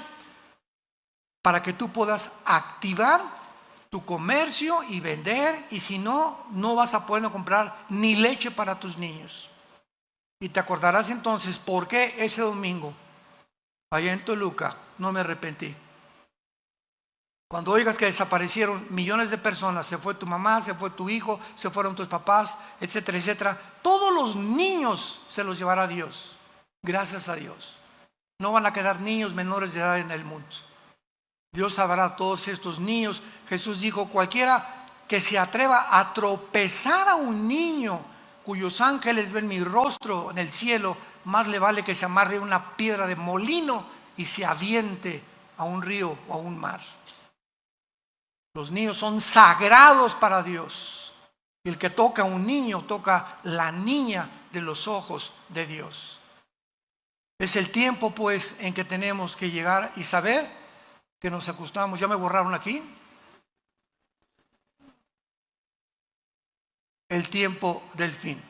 para que tú puedas activar tu comercio y vender. Y si no, no vas a poder comprar ni leche para tus niños. Y te acordarás entonces por qué ese domingo, allá en Toluca, no me arrepentí. Cuando oigas que desaparecieron millones de personas, se fue tu mamá, se fue tu hijo, se fueron tus papás, etcétera, etcétera, todos los niños se los llevará Dios, gracias a Dios. No van a quedar niños menores de edad en el mundo. Dios salvará a todos estos niños. Jesús dijo: cualquiera que se atreva a tropezar a un niño cuyos ángeles ven mi rostro en el cielo, más le vale que se amarre una piedra de molino y se aviente a un río o a un mar. Los niños son sagrados para Dios. El que toca a un niño, toca la niña de los ojos de Dios. Es el tiempo, pues, en que tenemos que llegar y saber que nos acostamos. ¿Ya me borraron aquí? El tiempo del fin.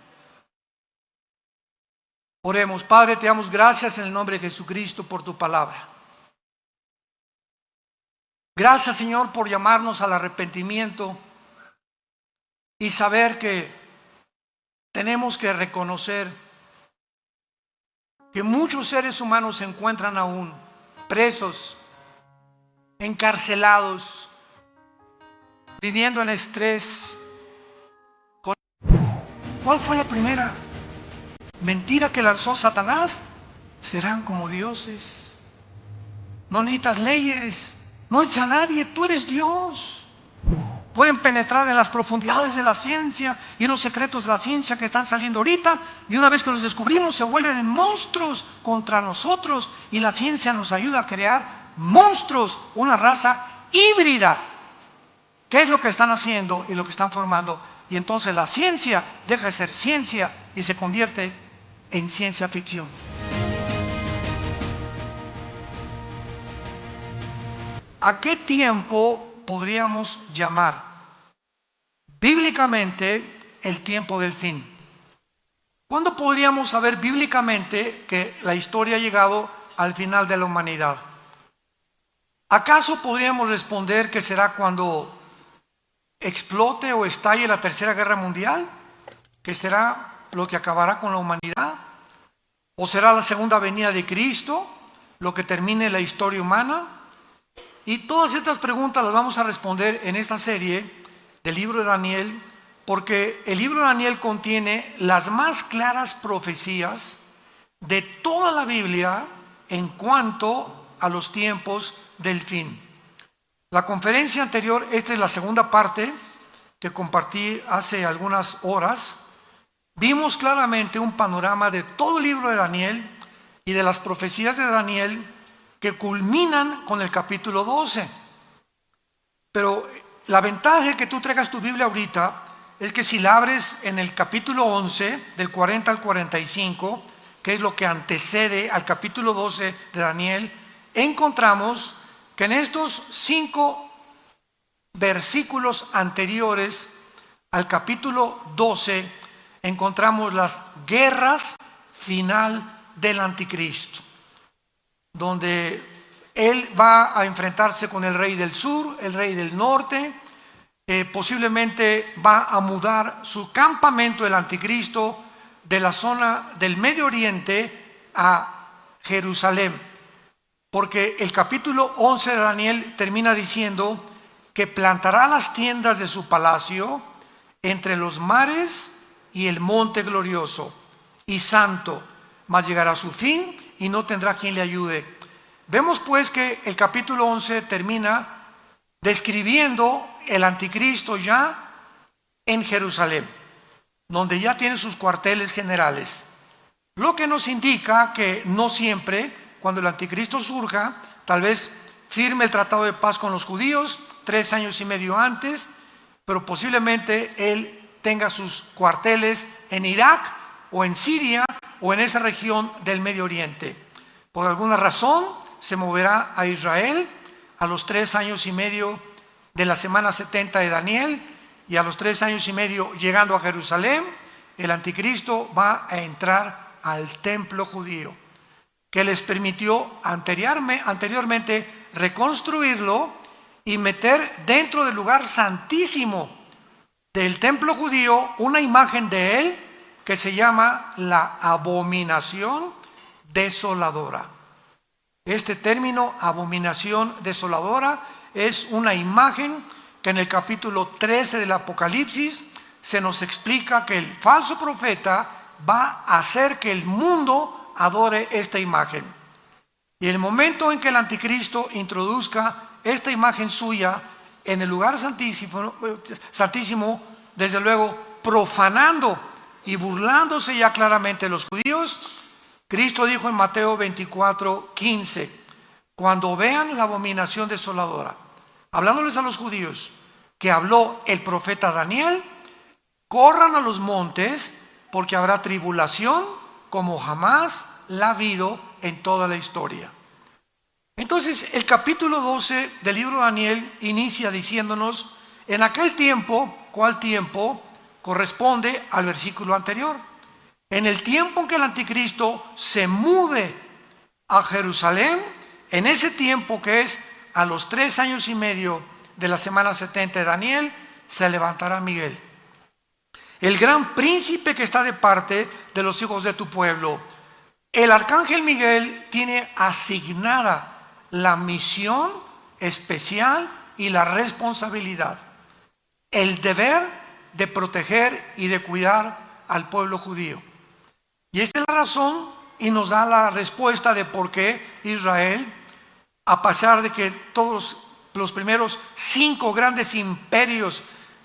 Oremos. Padre, te damos gracias en el nombre de Jesucristo por tu palabra. Gracias, Señor, por llamarnos al arrepentimiento y saber que tenemos que reconocer que muchos seres humanos se encuentran aún presos, encarcelados, viviendo en estrés. ¿Cuál fue la primera mentira que lanzó Satanás? Serán como dioses. No necesitas leyes, no necesitas a nadie, tú eres Dios. Pueden penetrar en las profundidades de la ciencia y en los secretos de la ciencia que están saliendo ahorita, y una vez que los descubrimos se vuelven monstruos contra nosotros, y la ciencia nos ayuda a crear monstruos, una raza híbrida. ¿Qué es lo que están haciendo y lo que están formando? Y entonces la ciencia deja de ser ciencia y se convierte en ciencia ficción. ¿A qué tiempo podríamos llamar bíblicamente el tiempo del fin? ¿Cuándo podríamos saber bíblicamente que la historia ha llegado al final de la humanidad? ¿Acaso podríamos responder que será cuando explote o estalle la Tercera Guerra Mundial? ¿Que será lo que acabará con la humanidad? ¿O será la segunda venida de Cristo lo que termine la historia humana? Y todas estas preguntas las vamos a responder en esta serie del libro de Daniel, porque el libro de Daniel contiene las más claras profecías de toda la Biblia en cuanto a los tiempos del fin. La conferencia anterior, esta es la segunda parte que compartí hace algunas horas, vimos claramente un panorama de todo el libro de Daniel y de las profecías de Daniel que culminan con el capítulo 12. Pero la ventaja de que tú traigas tu Biblia ahorita es que si la abres en el capítulo 11, del 40 al 45, que es lo que antecede al capítulo 12 de Daniel, encontramos que en estos 5 versículos anteriores al capítulo 12 encontramos las guerras final del anticristo, donde él va a enfrentarse con el rey del sur, el rey del norte, posiblemente va a mudar su campamento del anticristo de la zona del Medio Oriente a Jerusalén, porque el capítulo 11 de Daniel termina diciendo que plantará las tiendas de su palacio entre los mares y el monte glorioso y santo, mas llegará a su fin y no tendrá quien le ayude. Vemos pues que el capítulo 11 termina describiendo el anticristo ya en Jerusalén, donde ya tiene sus cuarteles generales, lo que nos indica que no siempre, cuando el anticristo surja, tal vez firme el tratado de paz con los judíos 3 años y medio antes, pero posiblemente él tenga sus cuarteles en Irak o en Siria o en esa región del Medio Oriente. Por alguna razón se moverá a Israel a los 3 años y medio de la semana 70 de Daniel, y a los 3 años y medio llegando a Jerusalén, el anticristo va a entrar al templo judío, que les permitió anteriormente reconstruirlo y meter dentro del lugar santísimo del templo judío una imagen de él que se llama la abominación desoladora. Este término, abominación desoladora, es una imagen que en el capítulo 13 del Apocalipsis se nos explica que el falso profeta va a hacer que el mundo adore esta imagen. Y el momento en que el anticristo introduzca esta imagen suya en el lugar santísimo, desde luego profanando y burlándose ya claramente de los judíos, Cristo dijo en Mateo 24:15, cuando vean la abominación desoladora, hablándoles a los judíos, que habló el profeta Daniel, corran a los montes, porque habrá tribulación como jamás la ha habido en toda la historia. Entonces, el capítulo 12 del libro de Daniel inicia diciéndonos, en aquel tiempo, ¿cuál tiempo? Corresponde al versículo anterior. En el tiempo en que el anticristo se mude a Jerusalén, en ese tiempo que es a los 3 años y medio de la semana 70 de Daniel, se levantará Miguel, el gran príncipe que está de parte de los hijos de tu pueblo. El arcángel Miguel tiene asignada la misión especial y la responsabilidad, el deber de proteger y de cuidar al pueblo judío. Y esta es la razón y nos da la respuesta de por qué Israel, a pesar de que todos los primeros 5 grandes imperios,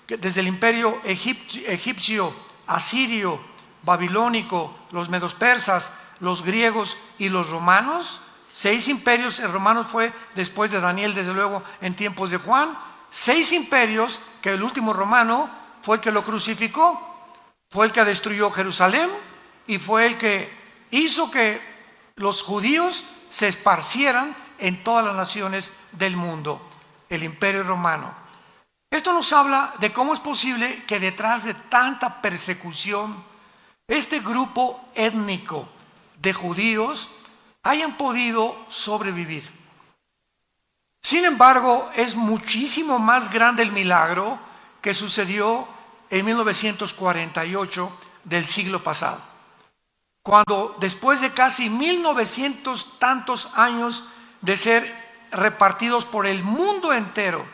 desde el imperio egipcio, asirio, babilónico, los medos persas, los griegos y los romanos, 6 imperios, el romano fue después de Daniel, desde luego en tiempos de Juan, 6 imperios, que el último romano fue el que lo crucificó, fue el que destruyó Jerusalén y fue el que hizo que los judíos se esparcieran en todas las naciones del mundo, el imperio romano. Esto nos habla de cómo es posible que detrás de tanta persecución, este grupo étnico de judíos hayan podido sobrevivir. Sin embargo, es muchísimo más grande el milagro que sucedió en 1948 del siglo pasado, cuando después de casi 1900 tantos años de ser repartidos por el mundo entero,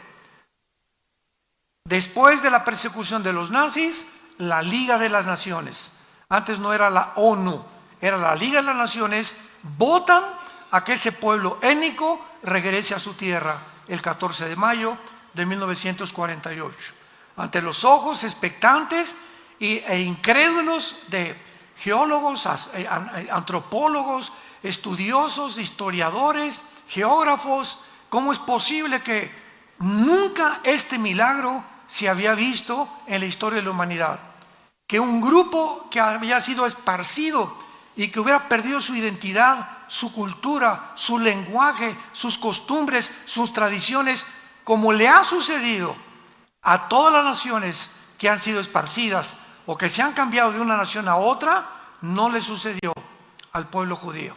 después de la persecución de los nazis, la Liga de las Naciones, antes no era la ONU, era la Liga de las Naciones, votan a que ese pueblo étnico regrese a su tierra el 14 de mayo de 1948. Ante los ojos expectantes e incrédulos de geólogos, antropólogos, estudiosos, historiadores, geógrafos, ¿cómo es posible que nunca este milagro se había visto en la historia de la humanidad? Que un grupo que había sido esparcido y que hubiera perdido su identidad, su cultura, su lenguaje, sus costumbres, sus tradiciones, como le ha sucedido a todas las naciones que han sido esparcidas o que se han cambiado de una nación a otra, no le sucedió al pueblo judío.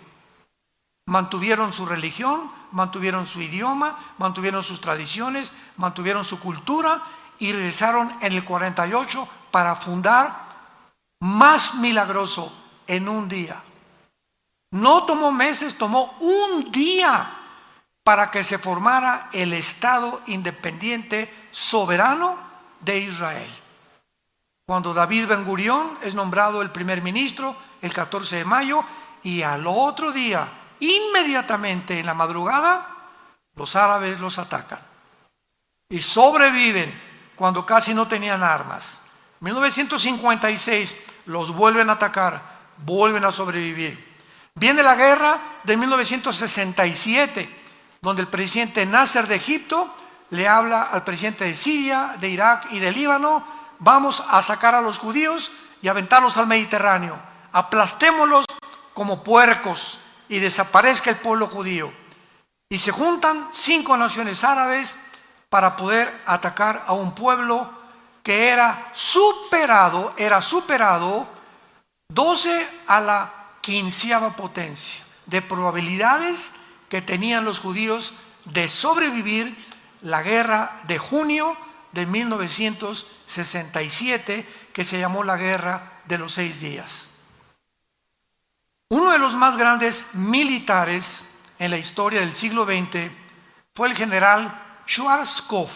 Mantuvieron su religión, mantuvieron su idioma, mantuvieron sus tradiciones, mantuvieron su cultura y regresaron en el 48 para fundar más milagroso en un día. No tomó meses, tomó un día para que se formara el Estado independiente soberano de Israel. Cuando David Ben Gurión es nombrado el primer ministro el 14 de mayo y al otro día, inmediatamente en la madrugada, los árabes los atacan y sobreviven cuando casi no tenían armas. En 1956 los vuelven a atacar, vuelven a sobrevivir. Viene la guerra de 1967, donde el presidente Nasser de Egipto le habla al presidente de Siria, de Irak y de Líbano: vamos a sacar a los judíos y aventarlos al Mediterráneo, aplastémoslos como puercos y desaparezca el pueblo judío. Y se juntan 5 naciones árabes para poder atacar a un pueblo que era superado 12 a la 15ª potencia de probabilidades que tenían los judíos de sobrevivir la guerra de junio de 1967, que se llamó la Guerra de los 6 días. Uno de los más grandes militares en la historia del siglo XX fue el general Schwarzkopf.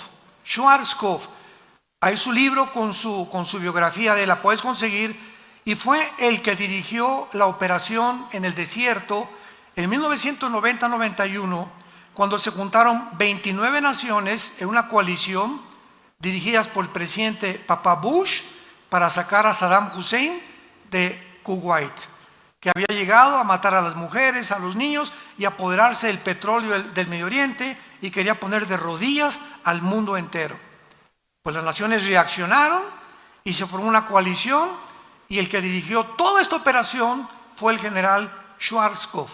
Hay su libro con su biografía de él, la puedes conseguir, y fue el que dirigió la operación en el desierto en 1990-91, cuando se juntaron 29 naciones en una coalición dirigidas por el presidente Papa Bush para sacar a Saddam Hussein de Kuwait, que había llegado a matar a las mujeres, a los niños y apoderarse del petróleo del Medio Oriente, y quería poner de rodillas al mundo entero. Pues las naciones reaccionaron y se formó una coalición, y el que dirigió toda esta operación fue el general Schwarzkopf.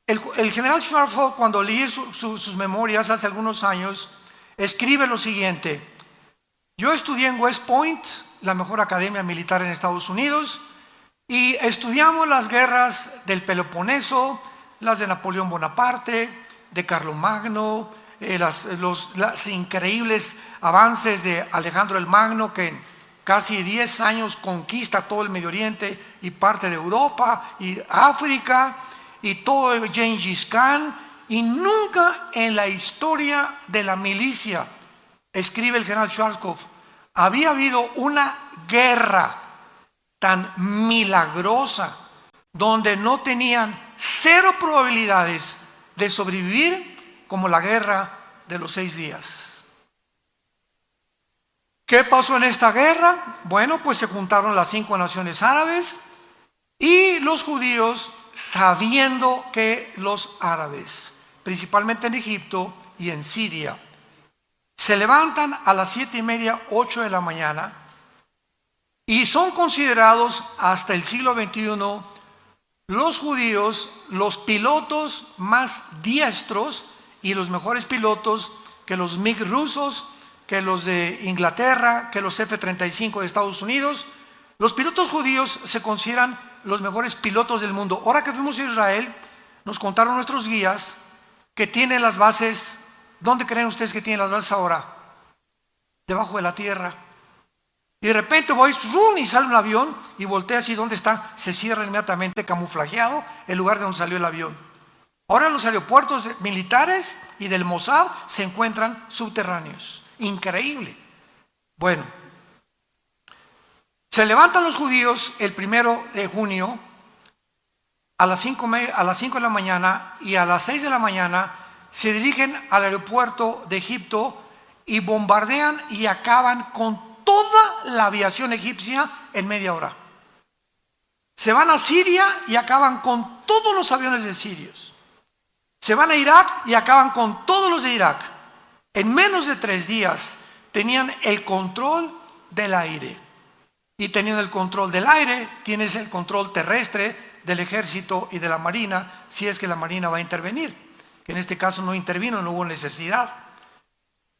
El general Schwarzkopf, cuando leí sus memorias hace algunos años, escribe lo siguiente: yo estudié en West Point, la mejor academia militar en Estados Unidos, y estudiamos las guerras del Peloponeso, las de Napoleón Bonaparte, de Carlomagno, los increíbles avances de Alejandro el Magno, que en casi 10 años conquista todo el Medio Oriente y parte de Europa y África, y todo Gengis Khan, y nunca en la historia de la milicia, escribe el general Schwarzkopf, había habido una guerra tan milagrosa, donde no tenían 0 probabilidades de sobrevivir, como la guerra de los 6 días. ¿Qué pasó en esta guerra? Bueno, pues se juntaron las 5 naciones árabes y los judíos, sabiendo que los árabes, principalmente en Egipto y en Siria, se levantan a las 7:30, 8 de la mañana y son considerados hasta el siglo XXI los judíos los pilotos más diestros y los mejores pilotos que los MiG rusos, que los de Inglaterra, que los F-35 de Estados Unidos. Los pilotos judíos se consideran los mejores pilotos del mundo. Ahora que fuimos a Israel, nos contaron nuestros guías que tienen las bases. ¿Dónde creen ustedes que tienen las bases ahora? Debajo de la tierra. Y de repente voy, ¡rum!, y sale un avión y voltea así, ¿dónde está? Se cierra inmediatamente, camuflajeado, el lugar de donde salió el avión. Ahora los aeropuertos militares y del Mossad se encuentran subterráneos. Increíble. Bueno, se levantan los judíos el 1 de junio a las 5 de la mañana, y a las 6 de la mañana se dirigen al aeropuerto de Egipto y bombardean y acaban con toda la aviación egipcia en media hora. Se van a Siria y acaban con todos los aviones de sirios. Se van a Irak y acaban con todos los de Irak. En menos de 3 días tenían el control del aire. Y teniendo el control del aire, tienes el control terrestre del ejército y de la marina, si es que la marina va a intervenir. Que en este caso no intervino, no hubo necesidad.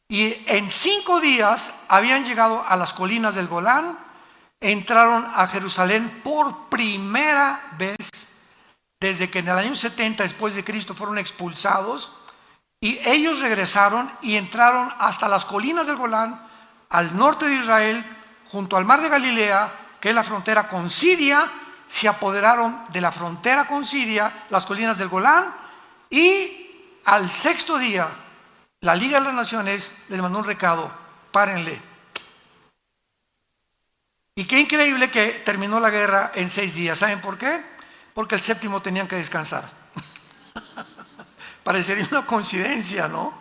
Y en 5 días habían llegado a las colinas del Golán, entraron a Jerusalén por primera vez desde que en el año 70 después de Cristo fueron expulsados, y ellos regresaron y entraron hasta las colinas del Golán, al norte de Israel, junto al mar de Galilea, que es la frontera con Siria. Se apoderaron de la frontera con Siria, las colinas del Golán, y al 6º día, la Liga de las Naciones les mandó un recado: párenle. Y qué increíble que terminó la guerra en 6 días. ¿Saben por qué? Porque el 7º tenían que descansar. Parecería una coincidencia, ¿no?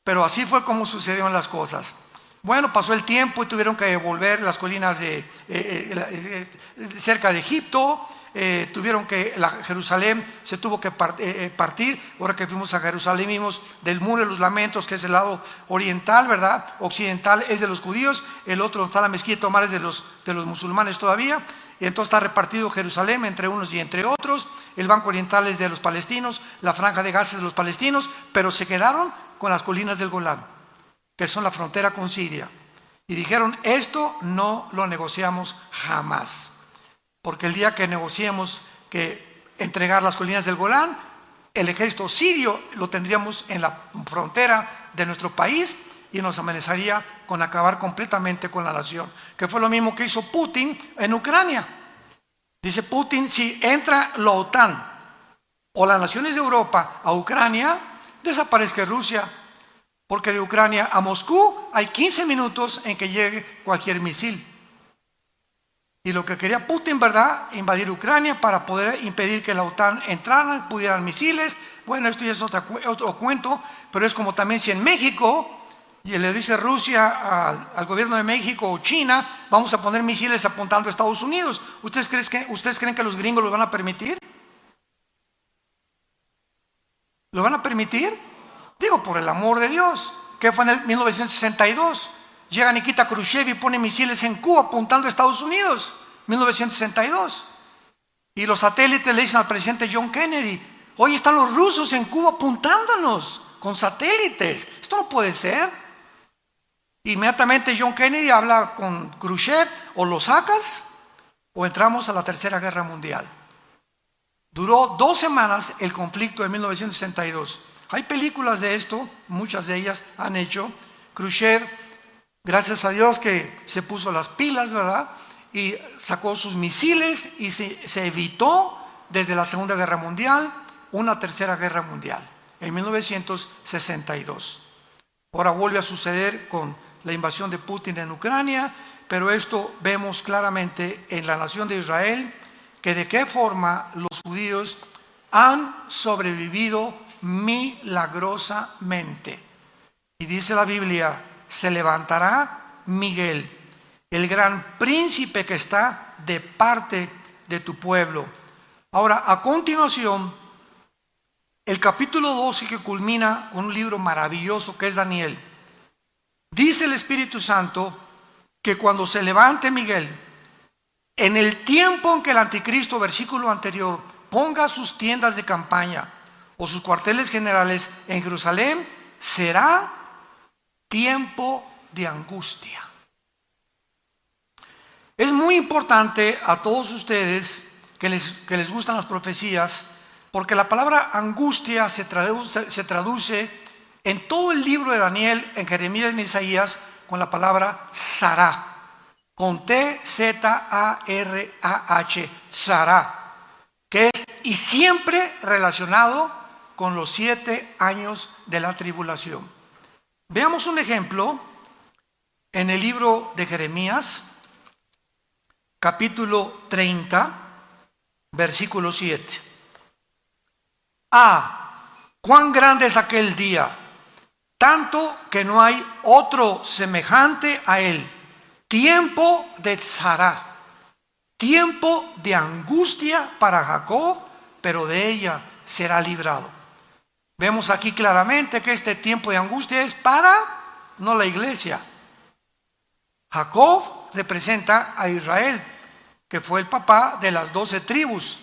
Pero así fue como sucedieron las cosas. Bueno, pasó el tiempo y tuvieron que volver las colinas cerca de Egipto. Tuvieron que, Jerusalén se tuvo que partir. Ahora que fuimos a Jerusalén vimos del Muro de los Lamentos, que es el lado oriental, ¿verdad? Occidental es de los judíos, el otro donde está la mezquita Omar es de los musulmanes todavía. Y entonces está repartido Jerusalén entre unos y entre otros. El banco oriental es de los palestinos, la franja de Gaza es de los palestinos, pero se quedaron con las colinas del Golán, que son la frontera con Siria. Y dijeron: esto no lo negociamos jamás, porque el día que negociemos que entregar las colinas del Golán, el ejército sirio lo tendríamos en la frontera de nuestro país y nos amenazaría con acabar completamente con la nación, que fue lo mismo que hizo Putin en Ucrania. Dice Putin: si entra la OTAN o las naciones de Europa a Ucrania, desaparezca Rusia, porque de Ucrania a Moscú hay 15 minutos en que llegue cualquier misil. Y lo que quería Putin, ¿verdad?, invadir Ucrania para poder impedir que la OTAN entrara, pudieran misiles. Bueno, esto ya es otro cuento, pero es como también si en México, y le dice Rusia al gobierno de México o China: vamos a poner misiles apuntando a Estados Unidos. ¿Ustedes creen que los gringos lo van a permitir? ¿Lo van a permitir? Digo, por el amor de Dios. ¿Qué fue en el 1962? Llega Nikita Khrushchev y pone misiles en Cuba apuntando a Estados Unidos. 1962. Y los satélites le dicen al presidente John Kennedy: hoy están los rusos en Cuba apuntándonos con satélites. Esto no puede ser. Inmediatamente John Kennedy habla con Khrushchev: o lo sacas o entramos a la Tercera Guerra Mundial. Duró 2 semanas el conflicto de 1962. Hay películas de esto, muchas de ellas han hecho. Khrushchev, gracias a Dios que se puso las pilas, ¿verdad?, y sacó sus misiles y se evitó desde la Segunda Guerra Mundial una Tercera Guerra Mundial en 1962. Ahora vuelve a suceder con la invasión de Putin en Ucrania, pero esto vemos claramente en la nación de Israel, que de qué forma los judíos han sobrevivido milagrosamente. Y dice la Biblia: se levantará Miguel, el gran príncipe que está de parte de tu pueblo. Ahora, a continuación, el capítulo 12, que culmina con un libro maravilloso que es Daniel. Dice el Espíritu Santo que cuando se levante Miguel, en el tiempo en que el anticristo, versículo anterior, ponga sus tiendas de campaña o sus cuarteles generales en Jerusalén, será tiempo de angustia. Es muy importante a todos ustedes que les gustan las profecías, porque la palabra angustia se traduce en todo el libro de Daniel, en Jeremías y en Isaías, con la palabra Sarah, con T-Z-A-R-A-H, Sarah, que es y siempre relacionado con los 7 años de la tribulación. Veamos un ejemplo en el libro de Jeremías, capítulo 30, versículo 7. Cuán grande es aquel día, tanto que no hay otro semejante a él. Tiempo de tzara, tiempo de angustia para Jacob, pero de ella será librado. Vemos aquí claramente que este tiempo de angustia es para, no la iglesia. Jacob representa a Israel, que fue el papá de las 12 tribus.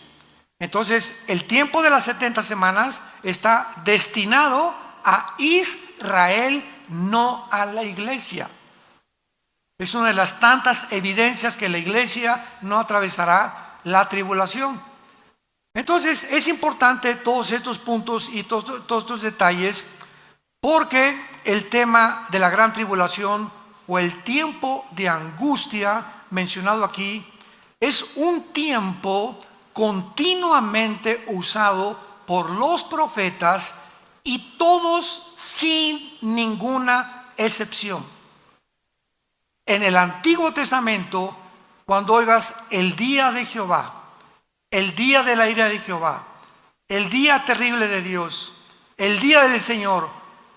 Entonces, el tiempo de las 70 semanas está destinado a Israel, no a la iglesia. Es una de las tantas evidencias que la iglesia no atravesará la tribulación. Entonces, es importante todos estos puntos y todos estos detalles, porque el tema de la gran tribulación o el tiempo de angustia mencionado aquí es un tiempo continuamente usado por los profetas y todos sin ninguna excepción. En el Antiguo Testamento, cuando oigas el día de Jehová, el día de la ira de Jehová, el día terrible de Dios, el día del Señor,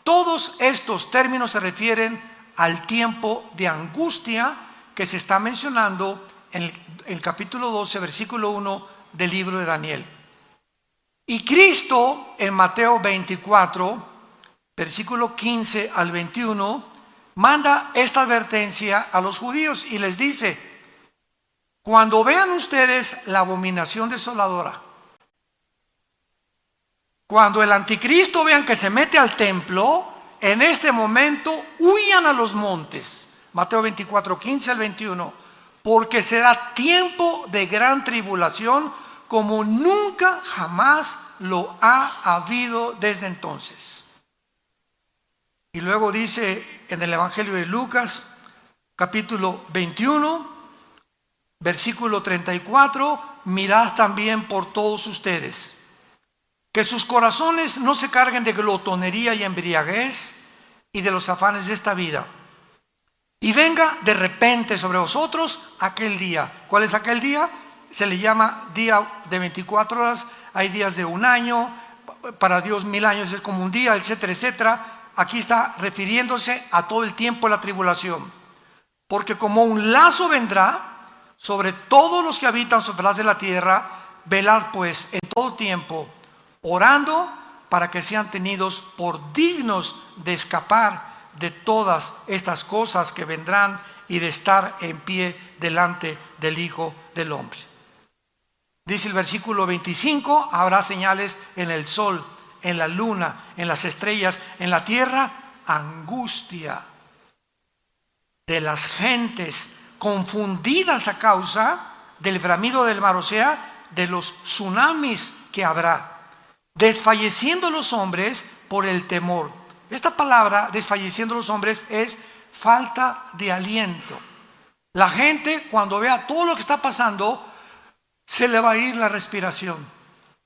todos estos términos se refieren al tiempo de angustia que se está mencionando en el capítulo 12, versículo 1 del libro de Daniel. Y Cristo en Mateo 24, versículo 15 al 21, manda esta advertencia a los judíos y les dice: cuando vean ustedes la abominación desoladora, cuando el anticristo vean que se mete al templo, en este momento huyan a los montes. Mateo 24, 15 al 21, porque será tiempo de gran tribulación como nunca jamás lo ha habido desde entonces. Y luego dice en el Evangelio de Lucas, capítulo 21, versículo 34, mirad también por todos ustedes, que sus corazones no se carguen de glotonería y embriaguez y de los afanes de esta vida. Y venga de repente sobre vosotros aquel día. ¿Cuál es aquel día? Se le llama día de 24 horas, hay días de un año, para Dios 1000 años es como un día, etcétera, etcétera. Aquí está refiriéndose a todo el tiempo de la tribulación. Porque como un lazo vendrá sobre todos los que habitan sobre la faz de la tierra, velad pues en todo tiempo, orando para que sean tenidos por dignos de escapar de todas estas cosas que vendrán y de estar en pie delante del Hijo del Hombre. Dice el versículo 25, habrá señales en el sol, en la luna, en las estrellas, en la tierra, angustia de las gentes confundidas a causa del bramido del mar, o sea, de los tsunamis que habrá, desfalleciendo los hombres por el temor. Esta palabra, desfalleciendo los hombres, es falta de aliento. La gente, cuando vea todo lo que está pasando, se le va a ir la respiración.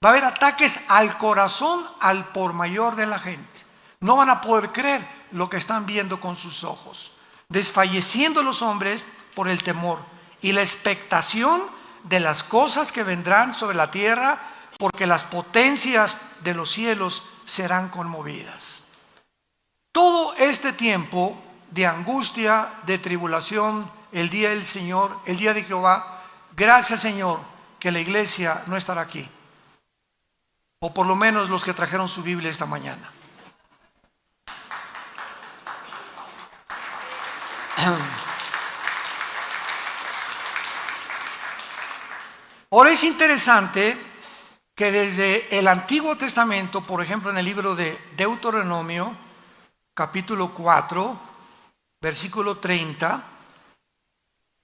Va a haber ataques al corazón, al por mayor de la gente. No van a poder creer lo que están viendo con sus ojos. Desfalleciendo los hombres por el temor y la expectación de las cosas que vendrán sobre la tierra, porque las potencias de los cielos serán conmovidas. Todo este tiempo de angustia, de tribulación, el día del Señor, el día de Jehová, gracias Señor que la iglesia no estará aquí, o por lo menos los que trajeron su Biblia esta mañana. Ahora es interesante que desde el Antiguo Testamento, por ejemplo en el libro de Deuteronomio, capítulo 4, versículo 30,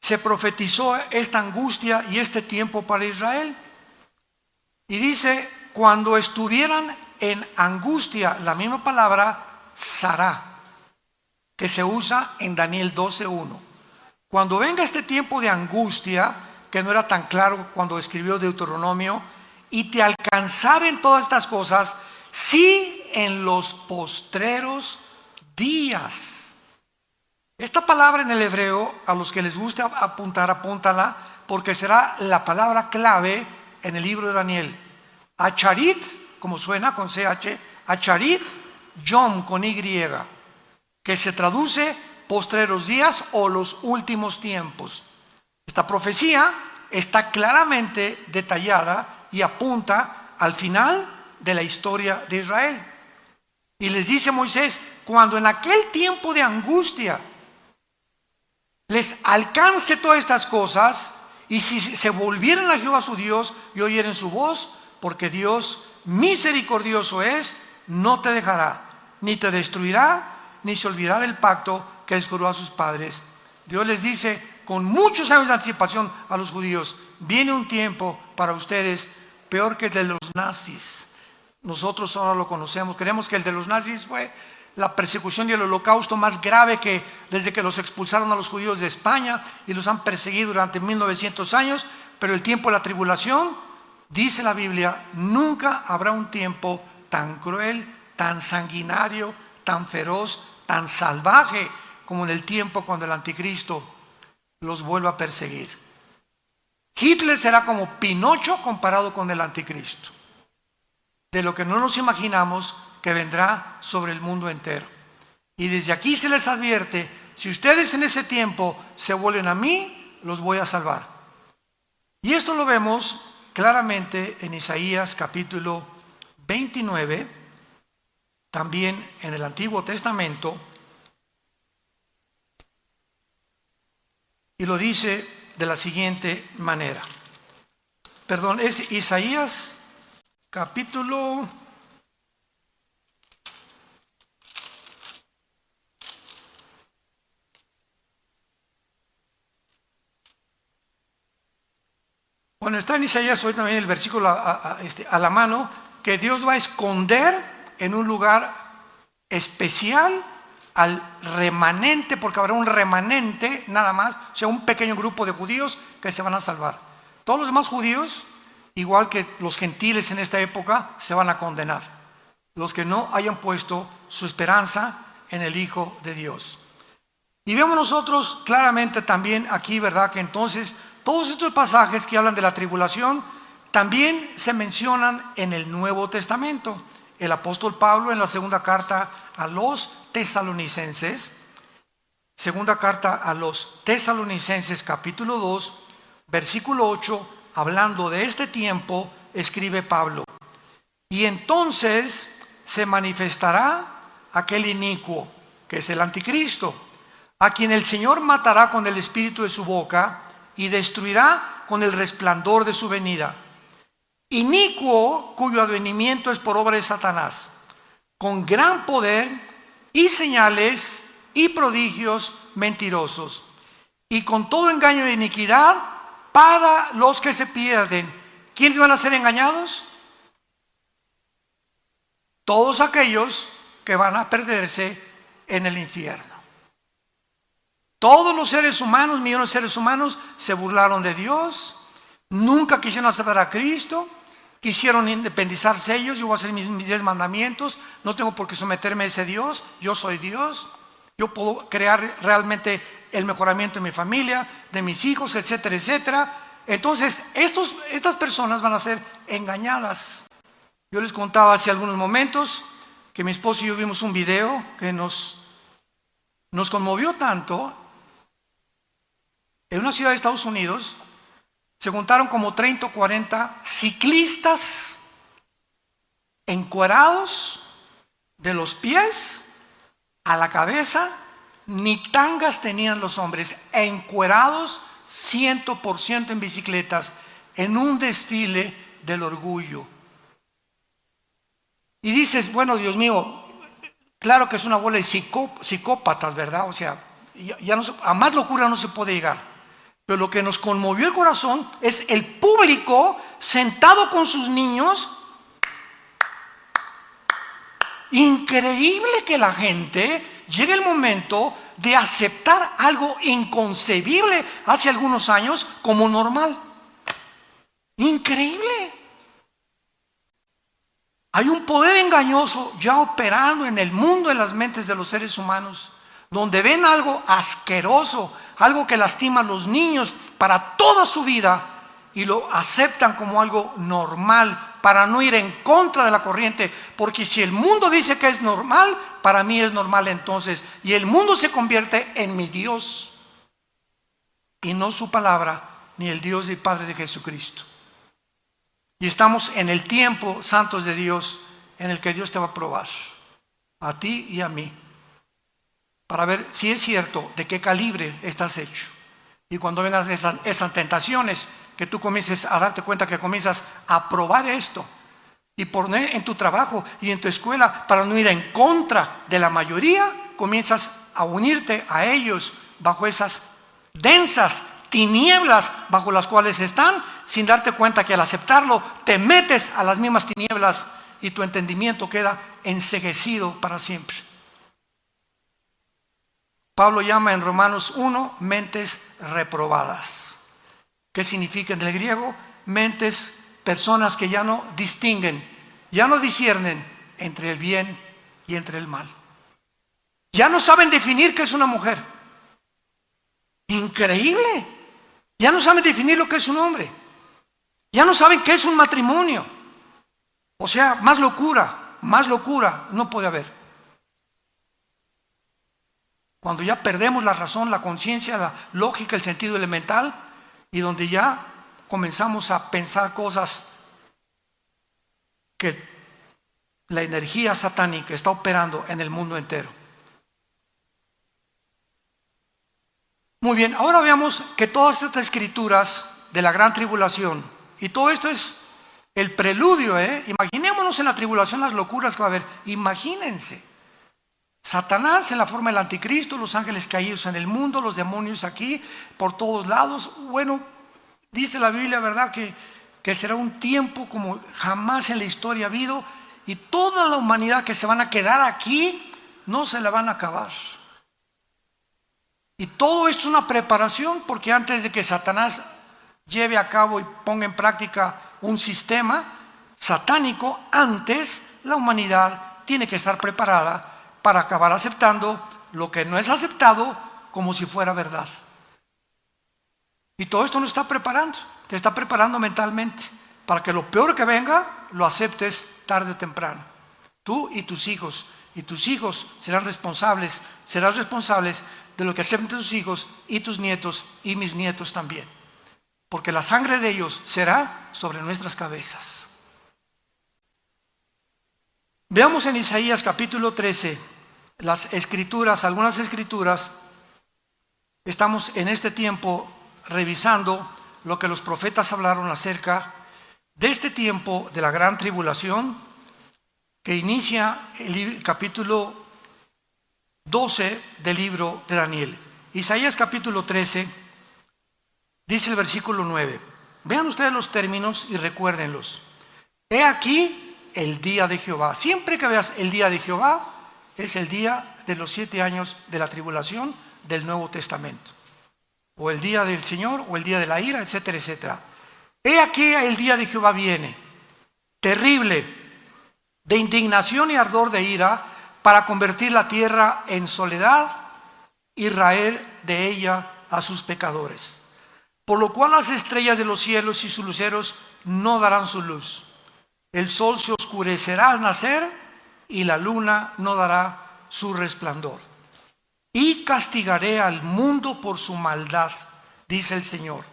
se profetizó esta angustia y este tiempo para Israel. Y dice, cuando estuvieran en angustia, la misma palabra, Sará, que se usa en Daniel 12:1. Cuando venga este tiempo de angustia, que no era tan claro cuando escribió Deuteronomio, y te alcanzaren todas estas cosas, sí en los postreros días. Esta palabra en el hebreo, a los que les guste apuntar, apúntala, porque será la palabra clave en el libro de Daniel. Acharit, como suena con CH, Acharit, Yom con Y, que se traduce postreros días o los últimos tiempos. Esta profecía está claramente detallada y apunta al final de la historia de Israel. Y les dice Moisés, cuando en aquel tiempo de angustia les alcance todas estas cosas, y si se volvieran a Jehová su Dios y oyeren su voz, porque Dios misericordioso es, no te dejará, ni te destruirá, ni se olvidará del pacto que les juró a sus padres. Dios les dice con muchos años de anticipación a los judíos, viene un tiempo para ustedes peor que el de los nazis. Nosotros ahora lo conocemos, creemos que el de los nazis fue la persecución y el holocausto más grave que desde que los expulsaron a los judíos de España y los han perseguido durante 1900 años, pero el tiempo de la tribulación, dice la Biblia, nunca habrá un tiempo tan cruel, tan sanguinario, tan feroz, tan salvaje como en el tiempo cuando el anticristo los vuelva a perseguir. Hitler será como Pinocho comparado con el anticristo, de lo que no nos imaginamos que vendrá sobre el mundo entero. Y desde aquí se les advierte, si ustedes en ese tiempo se vuelven a mí, los voy a salvar. Y esto lo vemos claramente en Isaías capítulo 29, también en el Antiguo Testamento, y lo dice de la siguiente manera. Perdón, es Isaías capítulo 29. Bueno, está en Isaías hoy también el versículo a la mano, que Dios va a esconder en un lugar especial al remanente, porque habrá un remanente nada más, o sea, un pequeño grupo de judíos que se van a salvar. Todos los demás judíos, igual que los gentiles en esta época, se van a condenar. Los que no hayan puesto su esperanza en el Hijo de Dios. Y vemos nosotros claramente también aquí, ¿verdad?, que entonces todos estos pasajes que hablan de la tribulación también se mencionan en el Nuevo Testamento. El apóstol Pablo en la segunda carta a los Tesalonicenses, segunda carta a los Tesalonicenses capítulo 2, versículo 8, hablando de este tiempo, escribe Pablo: y entonces se manifestará aquel inicuo, que es el anticristo, a quien el Señor matará con el espíritu de su boca y destruirá con el resplandor de su venida. Inicuo, cuyo advenimiento es por obra de Satanás, con gran poder y señales y prodigios mentirosos, y con todo engaño de iniquidad para los que se pierden. ¿Quiénes van a ser engañados? Todos aquellos que van a perderse en el infierno. Todos los seres humanos, millones de seres humanos, se burlaron de Dios, nunca quisieron aceptar a Cristo, quisieron independizarse ellos. Yo voy a hacer mis 10 mandamientos, no tengo por qué someterme a ese Dios, yo soy Dios, yo puedo crear realmente el mejoramiento de mi familia, de mis hijos, etcétera, etcétera. Entonces, estas personas van a ser engañadas. Yo les contaba hace algunos momentos que mi esposo y yo vimos un video que nos conmovió tanto. En una ciudad de Estados Unidos se juntaron como 30 o 40 ciclistas encuerados de los pies a la cabeza, ni tangas tenían los hombres, encuerados 100% en bicicletas, en un desfile del orgullo. Y dices, bueno, Dios mío, claro que es una bola de psicópatas, ¿verdad? O sea, ya no, a más locura no se puede llegar. Pero lo que nos conmovió el corazón es el público sentado con sus niños. Increíble que la gente llegue el momento de aceptar algo inconcebible hace algunos años como normal. Increíble. Hay un poder engañoso ya operando en el mundo, en las mentes de los seres humanos, donde ven algo asqueroso, algo que lastima a los niños para toda su vida y lo aceptan como algo normal para no ir en contra de la corriente, porque si el mundo dice que es normal, para mí es normal entonces, y el mundo se convierte en mi Dios y no su palabra, ni el Dios y Padre de Jesucristo. Y estamos en el tiempo, santos de Dios, en el que Dios te va a probar, a ti y a mí, para ver si es cierto de qué calibre estás hecho. Y cuando vengan esas tentaciones, que tú comiences a darte cuenta que comienzas a probar esto y poner en tu trabajo y en tu escuela para no ir en contra de la mayoría, comienzas a unirte a ellos bajo esas densas tinieblas bajo las cuales están, sin darte cuenta que al aceptarlo te metes a las mismas tinieblas y tu entendimiento queda enceguecido para siempre. Pablo llama en Romanos 1 mentes reprobadas. ¿Qué significa en el griego? Mentes, personas que ya no distinguen, ya no disciernen entre el bien y entre el mal. Ya no saben definir qué es una mujer. Increíble. Ya no saben definir lo que es un hombre. Ya no saben qué es un matrimonio. O sea, más locura no puede haber. Cuando ya perdemos la razón, la conciencia, la lógica, el sentido elemental, y donde ya comenzamos a pensar cosas que la energía satánica está operando en el mundo entero. Muy bien, ahora veamos que todas estas escrituras de la gran tribulación, y todo esto es el preludio, imaginémonos en la tribulación las locuras que va a haber, imagínense. Satanás en la forma del anticristo, los ángeles caídos en el mundo, los demonios aquí, por todos lados. Bueno, dice la Biblia, ¿verdad?, que será un tiempo como jamás en la historia ha habido, y toda la humanidad que se van a quedar aquí, no se la van a acabar. Y todo esto es una preparación, porque antes de que Satanás lleve a cabo y ponga en práctica un sistema satánico, antes la humanidad tiene que estar preparada para acabar aceptando lo que no es aceptado como si fuera verdad. Y todo esto nos está preparando, te está preparando mentalmente, para que lo peor que venga, lo aceptes tarde o temprano. Tú y tus hijos serás responsables de lo que acepten tus hijos y tus nietos y mis nietos también. Porque la sangre de ellos será sobre nuestras cabezas. Veamos en Isaías capítulo 13 las escrituras, algunas escrituras. Estamos en este tiempo revisando lo que los profetas hablaron acerca de este tiempo de la gran tribulación que inicia el capítulo 12 del libro de Daniel. Isaías capítulo 13 dice el versículo 9. Vean ustedes los términos y recuérdenlos. He aquí el día de Jehová. Siempre que veas el día de Jehová, es el día de los 7 años de la tribulación del Nuevo Testamento. O el día del Señor, o el día de la ira, etcétera, etcétera. He aquí el día de Jehová viene, terrible, de indignación y ardor de ira, para convertir la tierra en soledad y raer de ella a sus pecadores. Por lo cual las estrellas de los cielos y sus luceros no darán su luz. El sol se oscurecerá al nacer y la luna no dará su resplandor. Y castigaré al mundo por su maldad, dice el Señor,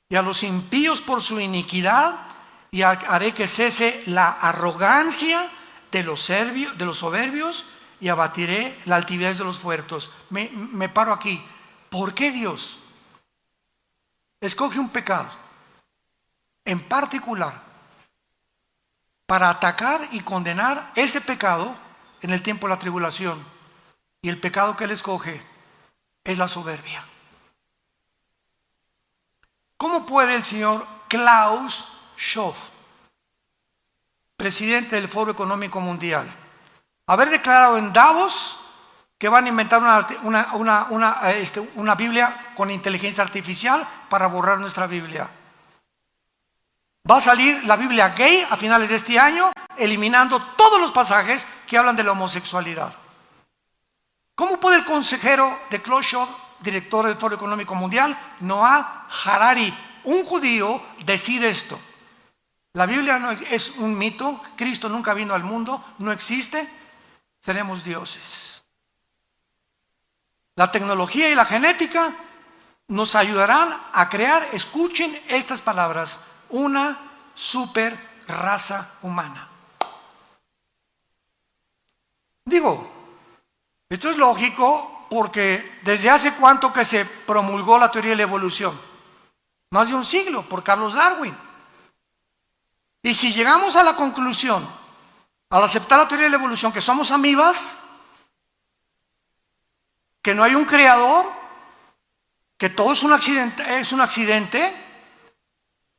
y a los impíos por su iniquidad, y haré que cese la arrogancia de los soberbios, y abatiré la altivez de los fuertes. Me paro aquí. ¿Por qué Dios escoge un pecado en particular para atacar y condenar ese pecado en el tiempo de la tribulación? Y el pecado que Él escoge es la soberbia. ¿Cómo puede el señor Klaus Schwab, presidente del Foro Económico Mundial, haber declarado en Davos que van a inventar una Biblia con inteligencia artificial para borrar nuestra Biblia? Va a salir la Biblia gay a finales de este año, eliminando todos los pasajes que hablan de la homosexualidad. ¿Cómo puede el consejero de Klaus Schwab, director del Foro Económico Mundial, Noah Harari, un judío, decir esto? La Biblia no es un mito, Cristo nunca vino al mundo, no existe, seremos dioses. La tecnología y la genética nos ayudarán a crear, escuchen estas palabras, una super raza humana. Digo, esto es lógico porque desde hace cuánto que se promulgó la teoría de la evolución, más de un siglo, por Carlos Darwin. Y si llegamos a la conclusión, al aceptar la teoría de la evolución, que somos amibas, que no hay un creador, que todo es un accidente,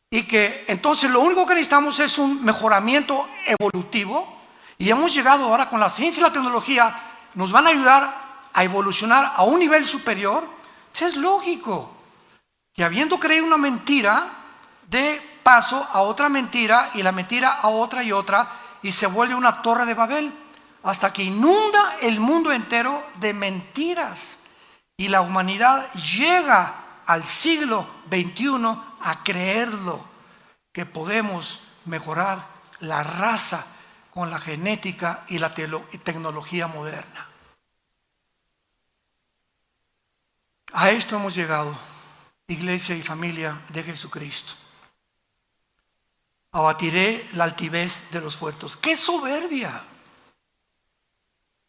y que entonces lo único que necesitamos es un mejoramiento evolutivo, y hemos llegado ahora con la ciencia y la tecnología, nos van a ayudar a evolucionar a un nivel superior, pues es lógico que habiendo creído una mentira, dé paso a otra mentira y la mentira a otra y otra, y se vuelve una torre de Babel, hasta que inunda el mundo entero de mentiras. Y la humanidad llega al siglo XXI a creerlo, que podemos mejorar la raza con la genética y la tecnología moderna. A esto hemos llegado, iglesia y familia de Jesucristo. Abatiré la altivez de los fuertes. ¡Qué soberbia!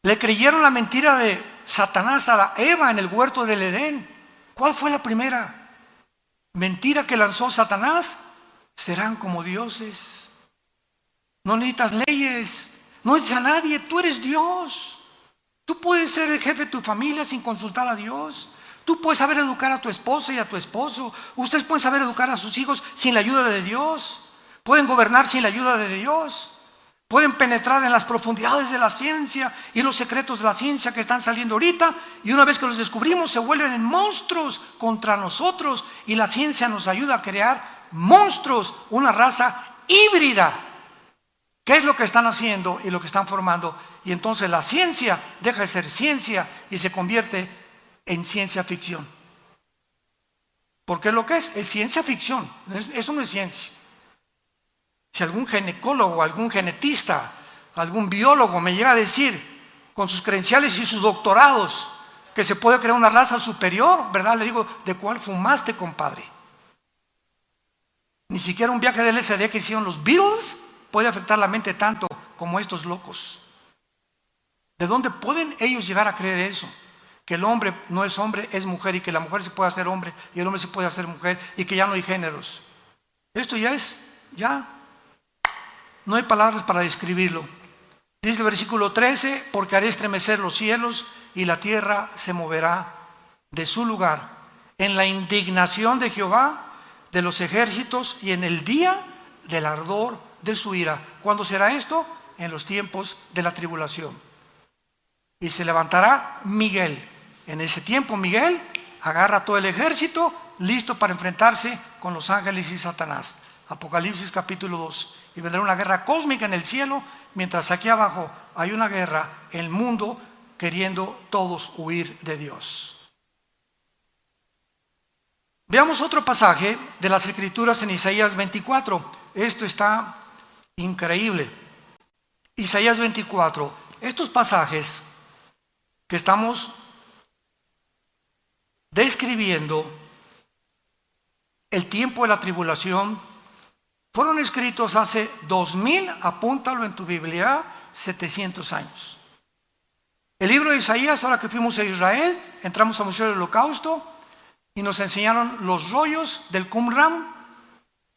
Le creyeron la mentira de Satanás a Eva en el huerto del Edén. ¿Cuál fue la primera mentira que lanzó Satanás? Serán como dioses. No necesitas leyes, no necesitas a nadie, tú eres Dios. Tú puedes ser el jefe de tu familia sin consultar a Dios. Tú puedes saber educar a tu esposa y a tu esposo. Ustedes pueden saber educar a sus hijos sin la ayuda de Dios. Pueden gobernar sin la ayuda de Dios. Pueden penetrar en las profundidades de la ciencia y los secretos de la ciencia que están saliendo ahorita, y una vez que los descubrimos se vuelven monstruos contra nosotros, y la ciencia nos ayuda a crear monstruos, una raza híbrida. ¿Qué es lo que están haciendo y lo que están formando? Y entonces la ciencia deja de ser ciencia y se convierte en ciencia ficción. Porque lo que es ciencia ficción, eso no es ciencia. Si algún ginecólogo, algún genetista, algún biólogo me llega a decir, con sus credenciales y sus doctorados, que se puede crear una raza superior, ¿verdad? Le digo, ¿de cuál fumaste, compadre? Ni siquiera un viaje de LSD que hicieron los Beatles puede afectar la mente tanto como estos locos. ¿De dónde pueden ellos llegar a creer eso? Que el hombre no es hombre, es mujer, y que la mujer se puede hacer hombre y el hombre se puede hacer mujer, y que ya no hay géneros. Esto ya no hay palabras para describirlo. Dice el versículo 13, porque haré estremecer los cielos y la tierra se moverá de su lugar en la indignación de Jehová de los ejércitos y en el día del ardor de su ira. ¿Cuándo será esto? En los tiempos de la tribulación. Y se levantará Miguel. En ese tiempo Miguel agarra todo el ejército listo para enfrentarse con los ángeles y Satanás. Apocalipsis capítulo 2. Y vendrá una guerra cósmica en el cielo, mientras aquí abajo hay una guerra en el mundo queriendo todos huir de Dios. Veamos otro pasaje de las Escrituras en Isaías 24. Esto está increíble. Isaías 24. Estos pasajes que estamos describiendo el tiempo de la tribulación fueron escritos hace 2000, apúntalo en tu Biblia, 700 años. El libro de Isaías, ahora que fuimos a Israel, entramos al Museo del Holocausto y nos enseñaron los rollos del Qumran,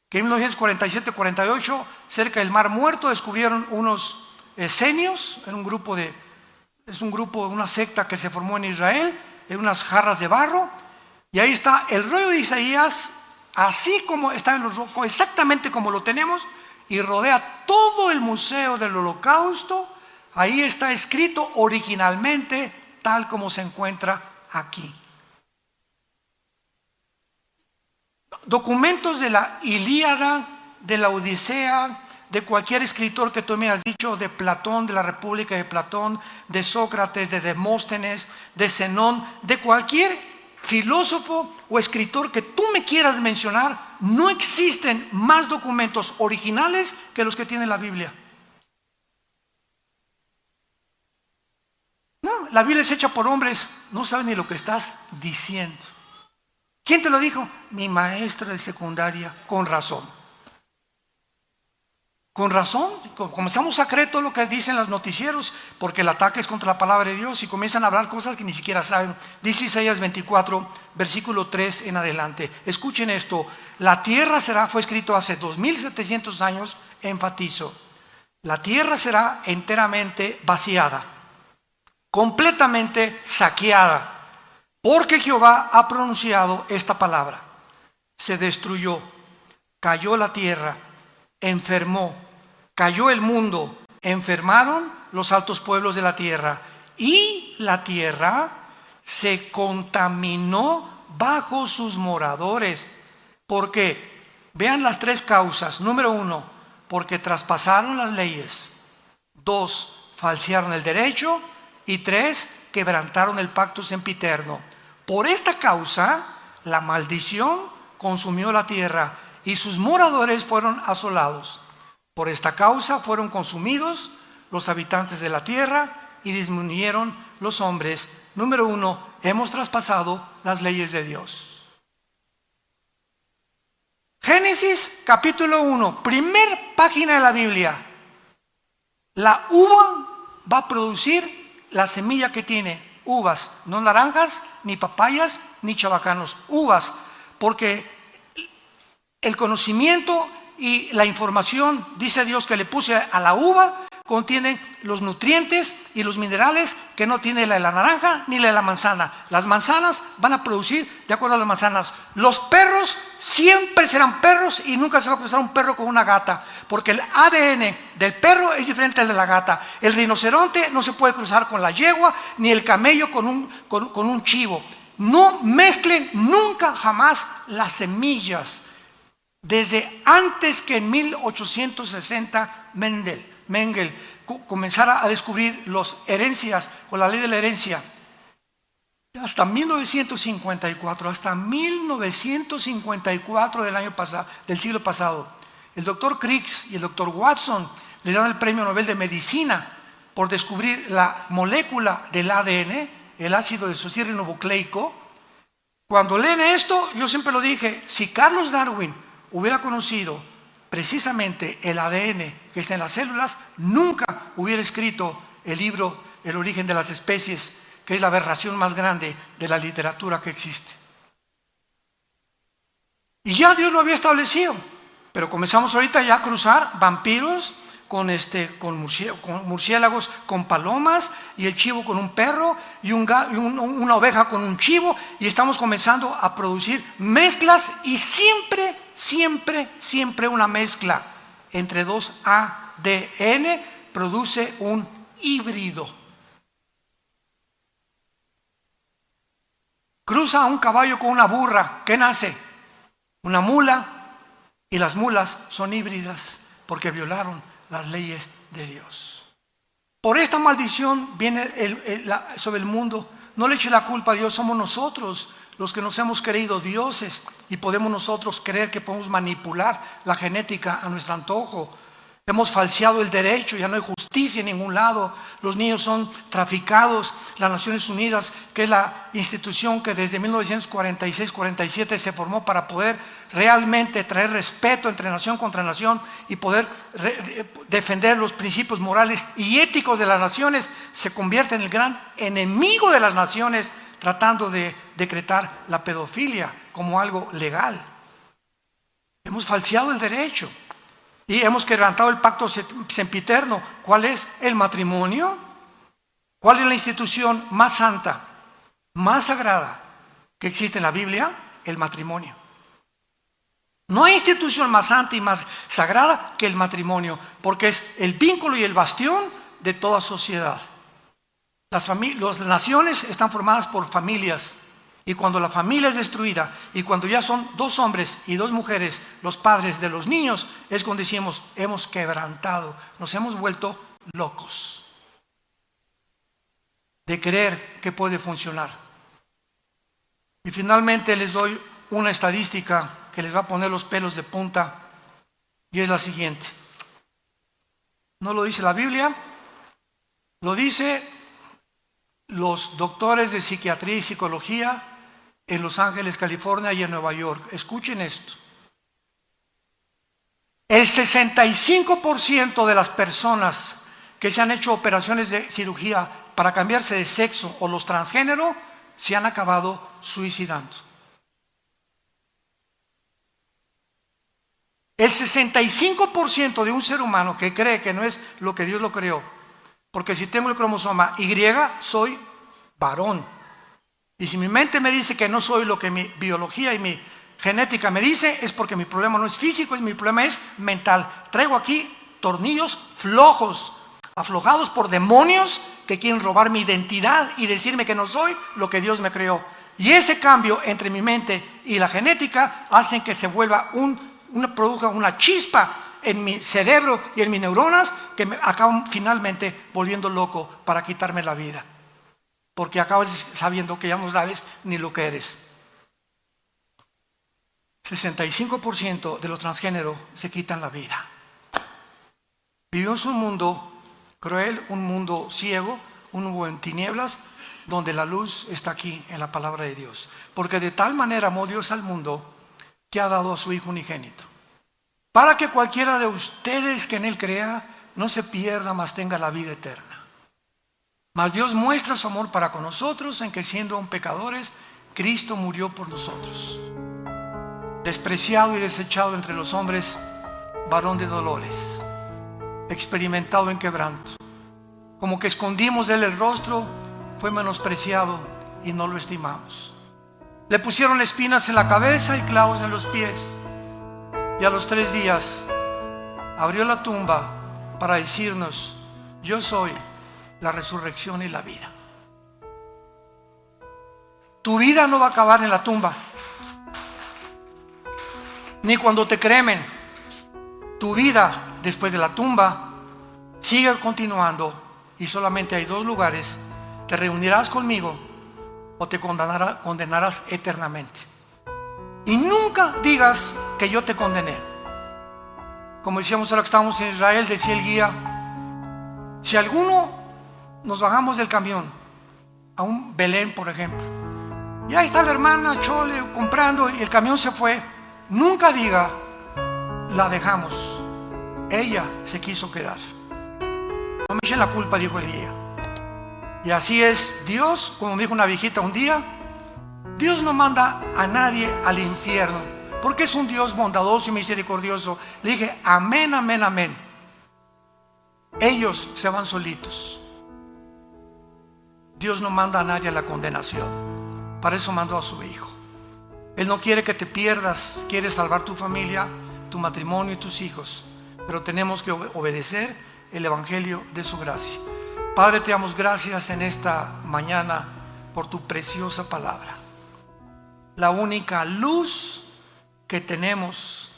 que en 1947-48, cerca del Mar Muerto, descubrieron unos esenios, es un grupo, una secta que se formó en Israel, en unas jarras de barro, y ahí está el rollo de Isaías así como está en los rocos, exactamente como lo tenemos, y rodea todo el museo del Holocausto. Ahí está escrito originalmente tal como se encuentra aquí. Documentos de la Ilíada, de la Odisea, de cualquier escritor que tú me has dicho, de Platón, de la República de Platón, de Sócrates, de Demóstenes, de Zenón, de cualquier filósofo o escritor que tú me quieras mencionar, no existen más documentos originales que los que tiene la Biblia. No, la Biblia es hecha por hombres, no saben ni lo que estás diciendo. ¿Quién te lo dijo? Mi maestra de secundaria, con razón. Con razón, comenzamos a creer todo lo que dicen los noticieros, porque el ataque es contra la palabra de Dios y comienzan a hablar cosas que ni siquiera saben. Dice Isaías 24, versículo 3 en adelante. Escuchen esto, la tierra será, fue escrito hace 2700 años, enfatizo, la tierra será enteramente vaciada, completamente saqueada, porque Jehová ha pronunciado esta palabra. Se destruyó, cayó la tierra, enfermó, cayó el mundo, enfermaron los altos pueblos de la tierra, y la tierra se contaminó bajo sus moradores. ¿Por qué? Vean las tres causas. Número 1, porque traspasaron las leyes. 2, falsearon el derecho. Y 3, quebrantaron el pacto sempiterno. Por esta causa, la maldición consumió la tierra y sus moradores fueron asolados. Por esta causa fueron consumidos los habitantes de la tierra y disminuyeron los hombres. Número 1, hemos traspasado las leyes de Dios. Génesis capítulo 1, primer página de la Biblia. La uva va a producir la semilla que tiene, uvas, no naranjas, ni papayas, ni chabacanos, uvas, porque el conocimiento y la información, dice Dios, que le puse a la uva, contienen los nutrientes y los minerales que no tiene la de la naranja ni la de la manzana. Las manzanas van a producir de acuerdo a las manzanas. Los perros siempre serán perros y nunca se va a cruzar un perro con una gata, porque el ADN del perro es diferente al de la gata. El rinoceronte no se puede cruzar con la yegua, ni el camello con un chivo. No mezclen nunca jamás las semillas. Desde antes que en 1860 Mengele comenzara a descubrir las herencias o la ley de la herencia, hasta 1954 del año pasado, del siglo pasado, el doctor Crick y el doctor Watson le dan el premio Nobel de Medicina por descubrir la molécula del ADN, el ácido desoxirribonucleico. Cuando leen esto, yo siempre lo dije, si Carlos Darwin hubiera conocido precisamente el ADN que está en las células, nunca hubiera escrito el libro El origen de las especies, que es la aberración más grande de la literatura que existe. Y ya Dios lo había establecido, pero comenzamos ahorita ya a cruzar vampiros con murciélagos, con palomas, y el chivo con un perro, y una oveja con un chivo, y estamos comenzando a producir mezclas, y siempre una mezcla entre dos ADN produce un híbrido. Cruza un caballo con una burra, ¿qué nace? Una mula, y las mulas son híbridas porque violaron las leyes de Dios. Por esta maldición viene sobre el mundo. No le eche la culpa a Dios, somos nosotros los que nos hemos creído dioses y podemos nosotros creer que podemos manipular la genética a nuestro antojo. Hemos falseado el derecho, ya no hay justicia en ningún lado. Los niños son traficados. Las Naciones Unidas, que es la institución que desde 1946-47 se formó para poder realmente traer respeto entre nación contra nación y poder defender los principios morales y éticos de las naciones, se convierte en el gran enemigo de las naciones, tratando de decretar la pedofilia como algo legal. Hemos falseado el derecho. Y hemos quebrantado el pacto sempiterno. ¿Cuál es el matrimonio? ¿Cuál es la institución más santa, más sagrada que existe en la Biblia? El matrimonio. No hay institución más santa y más sagrada que el matrimonio, porque es el vínculo y el bastión de toda sociedad. Las naciones están formadas por familias, y cuando la familia es destruida, y cuando ya son 2 hombres y 2 mujeres, los padres de los niños, es cuando decimos, hemos quebrantado, nos hemos vuelto locos de creer que puede funcionar. Y finalmente les doy una estadística que les va a poner los pelos de punta, y es la siguiente. No lo dice la Biblia, lo dice los doctores de psiquiatría y psicología en Los Ángeles, California y en Nueva York. Escuchen esto. El 65% de las personas que se han hecho operaciones de cirugía para cambiarse de sexo o los transgénero se han acabado suicidando. El 65% de un ser humano que cree que no es lo que Dios lo creó, porque si tengo el cromosoma Y, soy varón. Y si mi mente me dice que no soy lo que mi biología y mi genética me dice, es porque mi problema no es físico, mi problema es mental. Traigo aquí tornillos flojos, aflojados por demonios que quieren robar mi identidad y decirme que no soy lo que Dios me creó. Y ese cambio entre mi mente y la genética hacen que se vuelva produzca una chispa en mi cerebro y en mis neuronas que me acaban finalmente volviendo loco para quitarme la vida. Porque acabas sabiendo que ya no sabes ni lo que eres. 65% de los transgéneros se quitan la vida. Vivimos un mundo cruel, un mundo ciego, un mundo en tinieblas, donde la luz está aquí en la palabra de Dios. Porque de tal manera amó Dios al mundo que ha dado a su Hijo unigénito, para que cualquiera de ustedes que en Él crea no se pierda, mas tenga la vida eterna. Mas Dios muestra su amor para con nosotros en que siendo aún pecadores, Cristo murió por nosotros. Despreciado y desechado entre los hombres, varón de dolores, experimentado en quebranto. Como que escondimos de Él el rostro, fue menospreciado y no lo estimamos. Le pusieron espinas en la cabeza y clavos en los pies. Y a los 3 días abrió la tumba para decirnos, yo soy la resurrección y la vida. Tu vida no va a acabar en la tumba, ni cuando te cremen. Tu vida después de la tumba sigue continuando y solamente hay 2 lugares. Te reunirás conmigo o te condenarás eternamente. Y nunca digas que yo te condené. Como decíamos ahora que estábamos en Israel, decía el guía, si alguno nos bajamos del camión a un Belén, por ejemplo, y ahí está la hermana Chole comprando y el camión se fue, nunca diga, la dejamos, ella se quiso quedar. No me echen la culpa, dijo el guía. Y así es Dios, como dijo una viejita un día, Dios no manda a nadie al infierno, porque es un Dios bondadoso y misericordioso. Le dije, amén, amén, amén. Ellos se van solitos. Dios no manda a nadie a la condenación. Para eso mandó a su Hijo. Él no quiere que te pierdas, quiere salvar tu familia, tu matrimonio y tus hijos. Pero tenemos que obedecer el Evangelio de su gracia. Padre, te damos gracias en esta mañana por tu preciosa palabra. La única luz que tenemos,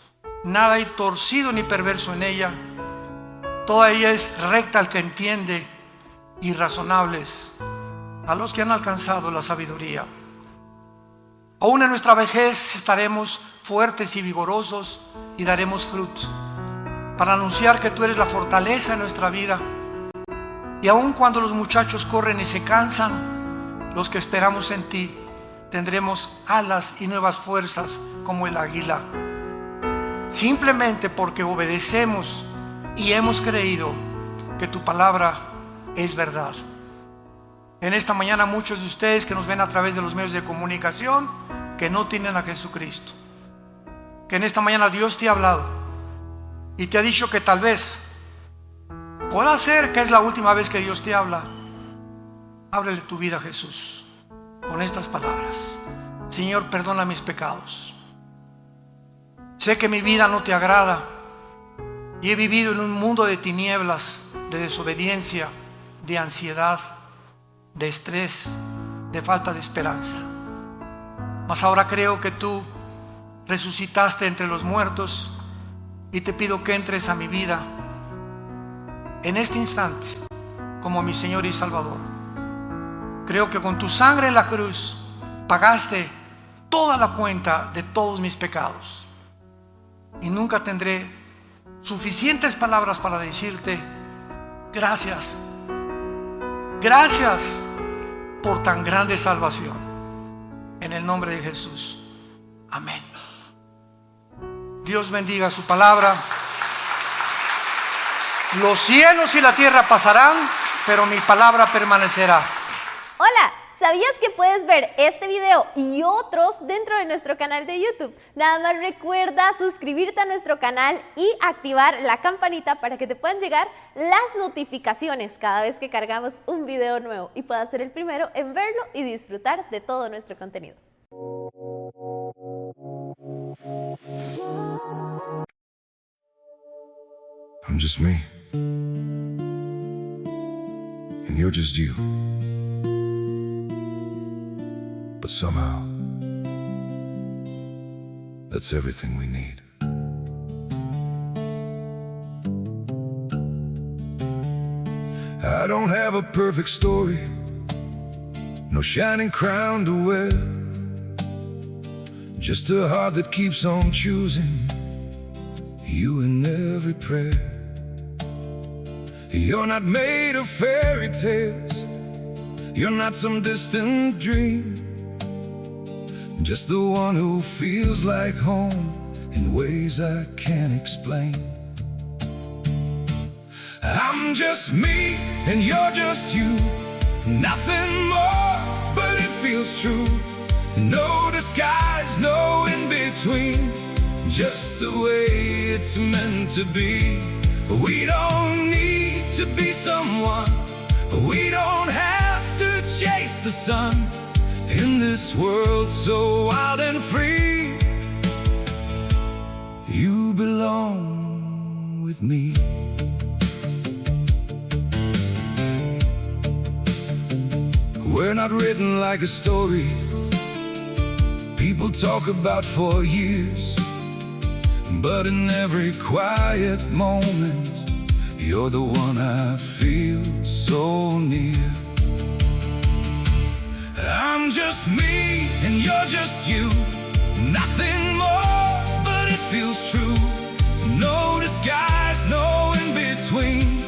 nada hay torcido ni perverso en ella. Toda ella es recta al que entiende y razonables a los que han alcanzado la sabiduría. Aún en nuestra vejez estaremos fuertes y vigorosos y daremos fruto para anunciar que tú eres la fortaleza de nuestra vida. Y aun cuando los muchachos corren y se cansan, los que esperamos en ti tendremos alas y nuevas fuerzas como el águila. Simplemente porque obedecemos y hemos creído que tu palabra es verdad. En esta mañana muchos de ustedes que nos ven a través de los medios de comunicación que no tienen a Jesucristo, que en esta mañana Dios te ha hablado y te ha dicho que tal vez pueda ser que es la última vez que Dios te habla. Ábrele tu vida a Jesús con estas palabras: Señor, perdona mis pecados, Sé que mi vida no te agrada y he vivido en un mundo de tinieblas, de desobediencia, de ansiedad, de estrés, de falta de esperanza. Mas ahora creo que tú resucitaste entre los muertos y te pido que entres a mi vida en este instante como mi Señor y Salvador. Creo que con tu sangre en la cruz pagaste toda la cuenta de todos mis pecados y nunca tendré suficientes palabras para decirte gracias, gracias por tan grande salvación. En el nombre de Jesús, amén. Dios bendiga su palabra. Los cielos y la tierra pasarán, pero mi palabra permanecerá. Hola, ¿sabías que puedes ver este video y otros dentro de nuestro canal de YouTube? Nada más recuerda suscribirte a nuestro canal y activar la campanita para que te puedan llegar las notificaciones cada vez que cargamos un video nuevo y puedas ser el primero en verlo y disfrutar de todo nuestro contenido. I'm just me, and you're just you. But somehow, that's everything we need. I don't have a perfect story, no shining crown to wear, just a heart that keeps on choosing you in every prayer. You're not made of fairy tales, you're not some distant dream, just the one who feels like home in ways I can't explain. I'm just me and you're just you, nothing more, but it feels true. No disguise, no in between, just the way it's meant to be. We don't need to be someone, we don't have to chase the sun. In this world so wild and free, you belong with me. We're not written like a story people talk about for years, but in every quiet moment, you're the one I feel so near. I'm just me and you're just you, nothing more, but it feels true. No disguise, no in between,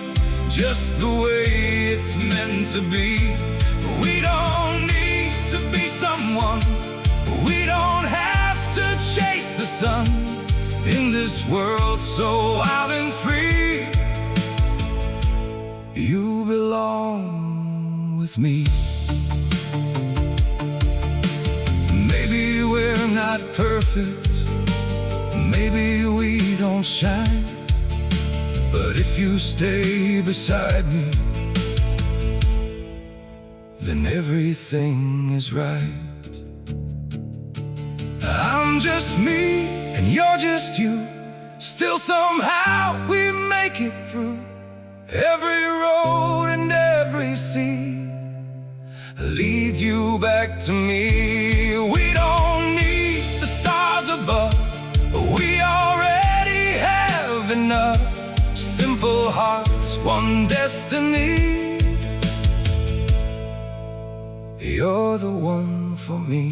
just the way it's meant to be. We don't need to be someone, we don't have to chase the sun. In this world so wild and free, you belong with me. Maybe we're not perfect, maybe we don't shine, but if you stay beside me, then everything is right. I'm just me and you're just you, still somehow we make it through every road and every sea. Lead you back to me. We don't need the stars above, we already have enough. Simple hearts, one destiny. You're the one for me.